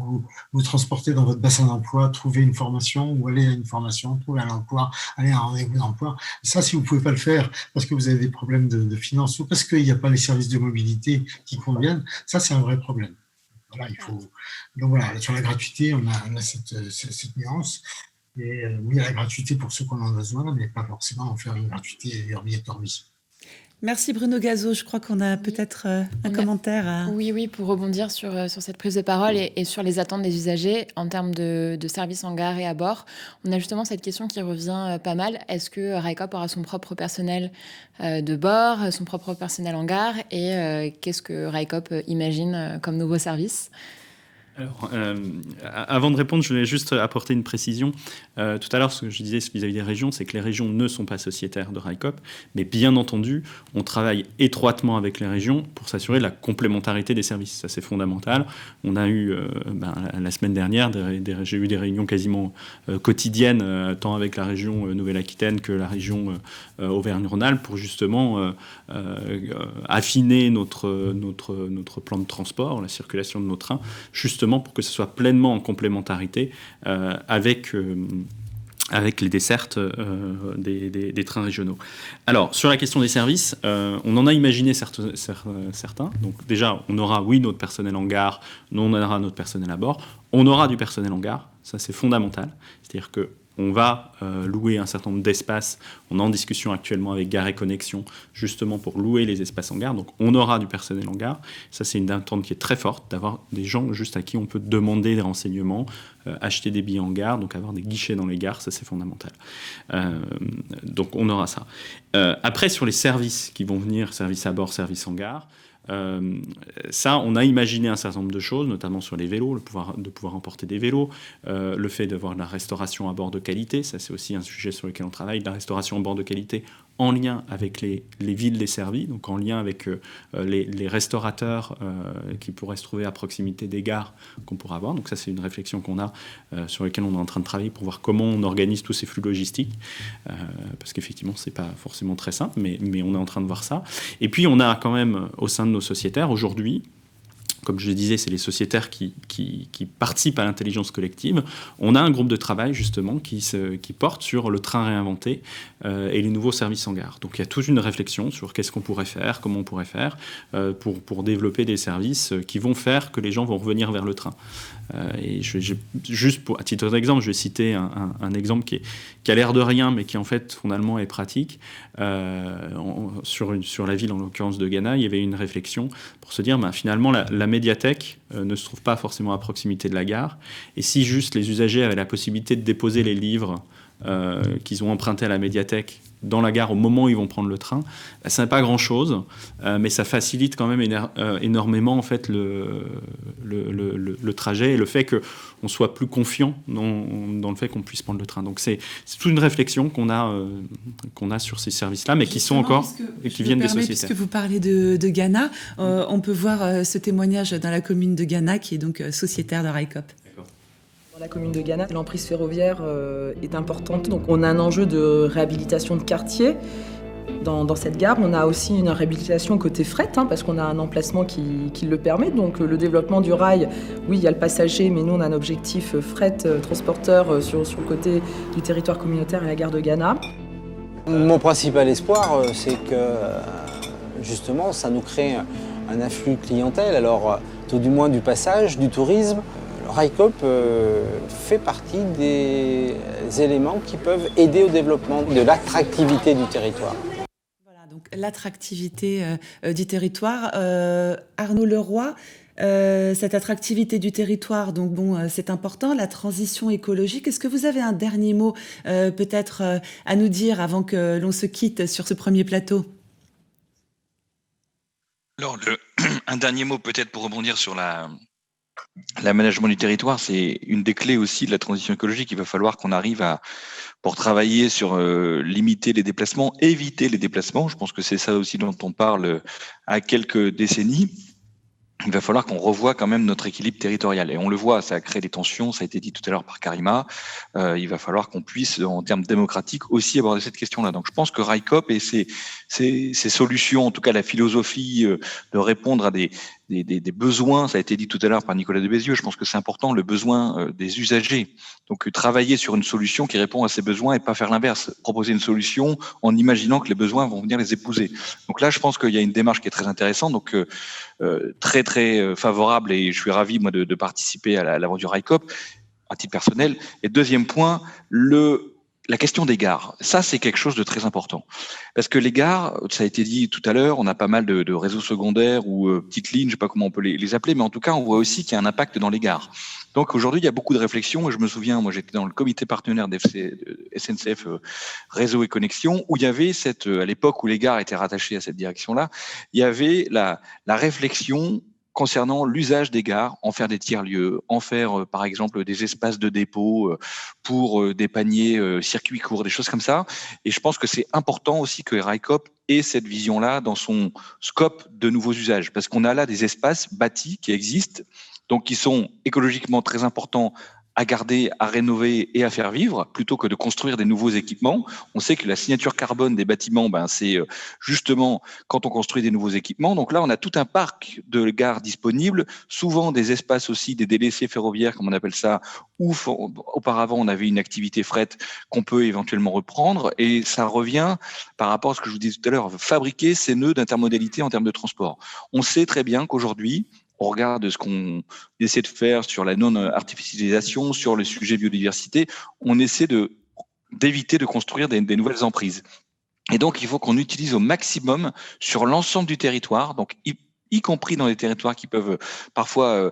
vous transporter dans votre bassin d'emploi, trouver une formation ou aller à une formation, trouver un emploi, aller à un rendez-vous d'emploi. Ça, si vous ne pouvez pas le faire parce que vous avez des problèmes de finances ou parce qu'il n'y a pas les services de mobilité qui conviennent, ça c'est un vrai problème. Voilà, donc voilà, sur la gratuité, on a cette nuance. Et oui, la gratuité pour ceux qui en ont besoin, mais pas forcément en faire une gratuité obligatoire. Merci Bruno Gazeau. Je crois qu'on a peut-être un commentaire. Oui, pour rebondir sur cette prise de parole et sur les attentes des usagers en termes de services en gare et à bord. On a justement cette question qui revient pas mal. Est-ce que RICOP aura son propre personnel de bord, son propre personnel en gare et qu'est-ce que RICOP imagine comme nouveau service ? Alors, avant de répondre, je voulais juste apporter une précision. Tout à l'heure, ce que je disais vis-à-vis des régions, c'est que les régions ne sont pas sociétaires de RICOP, mais bien entendu, on travaille étroitement avec les régions pour s'assurer de la complémentarité des services. Ça, c'est fondamental. On a eu, la semaine dernière, j'ai eu des réunions quasiment quotidiennes, tant avec la région Nouvelle-Aquitaine que la région Auvergne-Rhône-Alpes, pour justement affiner notre plan de transport, la circulation de nos trains, justement pour que ce soit pleinement en complémentarité avec les dessertes des trains régionaux. Alors, sur la question des services, on en a imaginé certains. Donc déjà, on aura, oui, notre personnel en gare, on aura notre personnel à bord, on aura du personnel en gare, ça c'est fondamental. C'est-à-dire qu'on va louer un certain nombre d'espaces. On est en discussion actuellement avec Gare et Connexion, justement pour louer les espaces en gare. Donc on aura du personnel en gare. Ça, c'est une attente qui est très forte, d'avoir des gens juste à qui on peut demander des renseignements, acheter des billets en gare, donc avoir des guichets dans les gares, ça c'est fondamental. Donc on aura ça. Après, sur les services qui vont venir, services à bord, services en gare, ça, on a imaginé un certain nombre de choses, notamment sur les vélos, de pouvoir emporter des vélos, le fait d'avoir de la restauration à bord de qualité, ça c'est aussi un sujet sur lequel on travaille, de la restauration à bord de qualité en lien avec les villes desservies, donc en lien avec les restaurateurs qui pourraient se trouver à proximité des gares qu'on pourra avoir. Donc ça, c'est une réflexion qu'on a, sur laquelle on est en train de travailler pour voir comment on organise tous ces flux logistiques, parce qu'effectivement, c'est pas forcément très simple, mais on est en train de voir ça. Et puis, on a quand même, au sein de nos sociétaires, aujourd'hui, comme je le disais, c'est les sociétaires qui participent à l'intelligence collective. On a un groupe de travail, justement, qui porte sur le train réinventé et les nouveaux services en gare. Donc, il y a toute une réflexion sur qu'est-ce qu'on pourrait faire, comment on pourrait faire pour développer des services qui vont faire que les gens vont revenir vers le train. Et juste à titre d'exemple, je vais citer un exemple qui a l'air de rien, mais qui en fait fondamentalement est pratique. Sur la ville, en l'occurrence de Ghana, il y avait une réflexion pour se dire, finalement, la médiathèque ne se trouve pas forcément à proximité de la gare. Et si juste les usagers avaient la possibilité de déposer les livres qu'ils ont empruntés à la médiathèque dans la gare au moment où ils vont prendre le train, ça n'est pas grand-chose, mais ça facilite quand même énormément en fait, le trajet et le fait qu'on soit plus confiant dans le fait qu'on puisse prendre le train. Donc c'est toute une réflexion qu'on a sur ces services-là, mais qui sont encore et qui viennent des sociétaires. Puisque vous parlez de Ghana, on peut voir ce témoignage dans la commune de Ghana, qui est donc sociétaire de RICOP. Dans la commune de Ghana, l'emprise ferroviaire est importante. Donc on a un enjeu de réhabilitation de quartier dans cette gare. On a aussi une réhabilitation côté fret, parce qu'on a un emplacement qui le permet. Donc le développement du rail, oui, il y a le passager, mais nous, on a un objectif fret transporteur sur le côté du territoire communautaire et la gare de Gannat. Mon principal espoir, c'est que justement, ça nous crée un afflux de clientèle. Alors, tout du moins du passage, du tourisme. Le RICOP fait partie des éléments qui peuvent aider au développement de l'attractivité du territoire. Voilà, donc l'attractivité du territoire. Arnaud Leroy, cette attractivité du territoire, donc c'est important, la transition écologique. Est-ce que vous avez un dernier mot peut-être à nous dire avant que l'on se quitte sur ce premier plateau ? Alors, un dernier mot peut-être pour rebondir sur l'aménagement du territoire, c'est une des clés aussi de la transition écologique. Il va falloir qu'on arrive pour travailler sur limiter les déplacements, éviter les déplacements. Je pense que c'est ça aussi dont on parle à quelques décennies. Il va falloir qu'on revoie quand même notre équilibre territorial. Et on le voit, ça a créé des tensions, ça a été dit tout à l'heure par Karima. Il va falloir qu'on puisse, en termes démocratiques, aussi aborder cette question-là. Donc je pense que RICOP et ses solutions, en tout cas la philosophie de répondre à des besoins, ça a été dit tout à l'heure par Nicolas de Bézieux, je pense que c'est important, le besoin des usagers. Donc travailler sur une solution qui répond à ces besoins et pas faire l'inverse, proposer une solution en imaginant que les besoins vont venir les épouser. Donc là, je pense qu'il y a une démarche qui est très intéressante, donc très très favorable, et je suis ravi moi de participer à l'aventure RICOP à titre personnel. Et deuxième point, la question des gares, ça c'est quelque chose de très important. Parce que les gares, ça a été dit tout à l'heure, on a pas mal de réseaux secondaires ou petites lignes, je sais pas comment on peut les appeler, mais en tout cas on voit aussi qu'il y a un impact dans les gares. Donc aujourd'hui il y a beaucoup de réflexions, et je me souviens, moi j'étais dans le comité partenaire de SNCF Réseau et Connexion, où il y avait à l'époque où les gares étaient rattachées à cette direction-là, il y avait la réflexion concernant l'usage des gares, en faire des tiers-lieux, en faire par exemple des espaces de dépôt pour des paniers circuits courts, des choses comme ça. Et je pense que c'est important aussi que RICOP ait cette vision-là dans son scope de nouveaux usages, parce qu'on a là des espaces bâtis qui existent, donc qui sont écologiquement très importants à garder, à rénover et à faire vivre, plutôt que de construire des nouveaux équipements. On sait que la signature carbone des bâtiments, c'est justement quand on construit des nouveaux équipements. Donc là, on a tout un parc de gares disponibles, souvent des espaces aussi, des délaissés ferroviaires, comme on appelle ça, où auparavant on avait une activité fret qu'on peut éventuellement reprendre. Et ça revient par rapport à ce que je vous disais tout à l'heure, fabriquer ces nœuds d'intermodalité en termes de transport. On sait très bien qu'aujourd'hui, on regarde ce qu'on essaie de faire sur la non-artificialisation, sur le sujet biodiversité, on essaie d'éviter de construire des nouvelles emprises. Et donc, il faut qu'on utilise au maximum sur l'ensemble du territoire, donc y compris dans des territoires qui peuvent parfois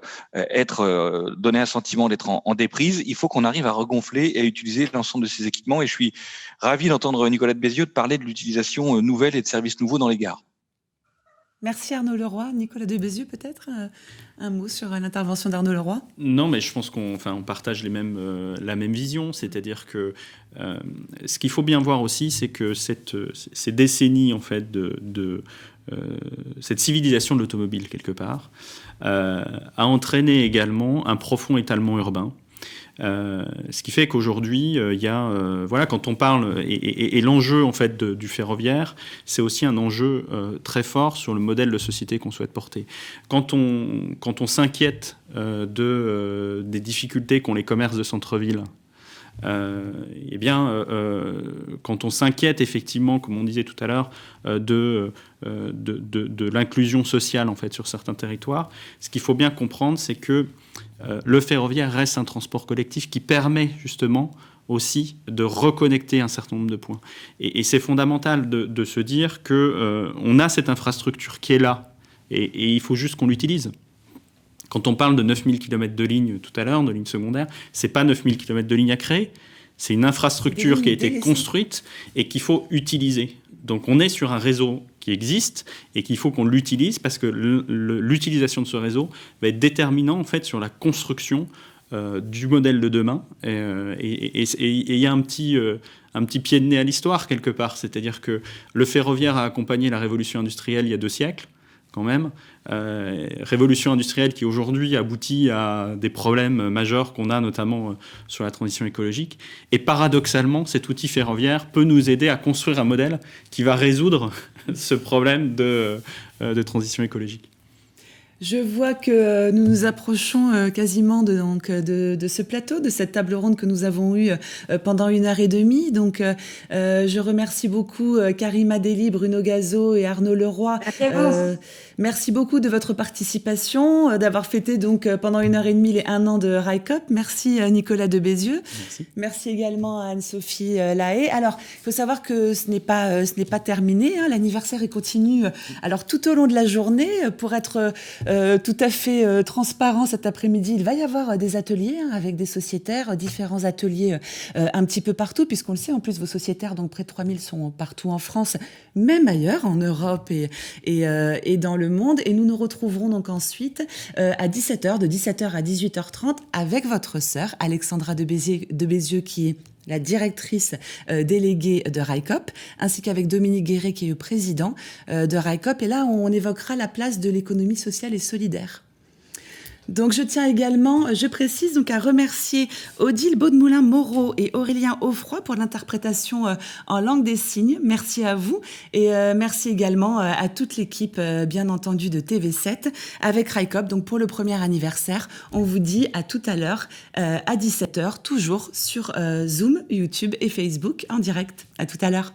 donner un sentiment d'être en déprise. Il faut qu'on arrive à regonfler et à utiliser l'ensemble de ces équipements. Et je suis ravi d'entendre Nicolas de Bézieux parler de l'utilisation nouvelle et de services nouveaux dans les gares. Merci Arnaud Leroy. Nicolas de Bézieux, peut-être un mot sur l'intervention d'Arnaud Leroy ? Non, mais je pense qu'on partage la même vision. C'est-à-dire que ce qu'il faut bien voir aussi, c'est que ces décennies en fait, cette civilisation de l'automobile, quelque part, a entraîné également un profond étalement urbain. Ce qui fait qu'aujourd'hui, il y a, quand on parle, et l'enjeu en fait du ferroviaire, c'est aussi un enjeu très fort sur le modèle de société qu'on souhaite porter. Quand on s'inquiète des difficultés qu'ont les commerces de centre-ville, quand on s'inquiète effectivement, comme on disait tout à l'heure, de l'inclusion sociale en fait sur certains territoires, ce qu'il faut bien comprendre, c'est que le ferroviaire reste un transport collectif qui permet justement aussi de reconnecter un certain nombre de points. Et c'est fondamental de se dire qu'on a cette infrastructure qui est là, et il faut juste qu'on l'utilise. Quand on parle de 9000 km de lignes tout à l'heure, de lignes secondaires, ce n'est pas 9000 km de lignes à créer, c'est une infrastructure qui a été construite et qu'il faut utiliser. Donc on est sur un réseau qui existe et qu'il faut qu'on l'utilise, parce que l'utilisation de ce réseau va être déterminant en fait sur la construction du modèle de demain. Et il y a un petit pied de nez à l'histoire quelque part, c'est-à-dire que le ferroviaire a accompagné la révolution industrielle il y a 2 siècles. quand même. Révolution industrielle qui aujourd'hui aboutit à des problèmes majeurs qu'on a notamment sur la transition écologique. Et paradoxalement, cet outil ferroviaire peut nous aider à construire un modèle qui va résoudre ce problème de transition écologique. Je vois que nous nous approchons quasiment de ce plateau, de cette table ronde que nous avons eue pendant 1h30. Donc, je remercie beaucoup Karima Deli, Bruno Gazo et Arnaud Leroy. Merci beaucoup de votre participation, d'avoir fêté donc pendant 1h30 les 1 an de RICOP. Merci Nicolas de Bézieux. Merci également à Anne-Sophie Lahaye. Alors, il faut savoir que ce n'est pas terminé. Hein. L'anniversaire il continue. Alors tout au long de la journée, pour être tout à fait transparent cet après-midi, il va y avoir des ateliers avec des sociétaires, différents ateliers un petit peu partout, puisqu'on le sait, en plus vos sociétaires, donc près de 3000 sont partout en France, même ailleurs, en Europe et dans le monde. Et nous nous retrouverons donc ensuite à 17h, de 17h à 18h30, avec votre sœur, Alexandra de Bézieux, qui est la directrice déléguée de RICOP, ainsi qu'avec Dominique Guéret, qui est le président de RICOP. Et là, on évoquera la place de l'économie sociale et solidaire. Donc, je précise donc à remercier Odile Baudemoulin-Moreau et Aurélien Offroy pour l'interprétation en langue des signes. Merci à vous et merci également à toute l'équipe, bien entendu, de TV7 avec RICOP. Donc, pour le premier anniversaire, on vous dit à tout à l'heure à 17h, toujours sur Zoom, YouTube et Facebook en direct. À tout à l'heure.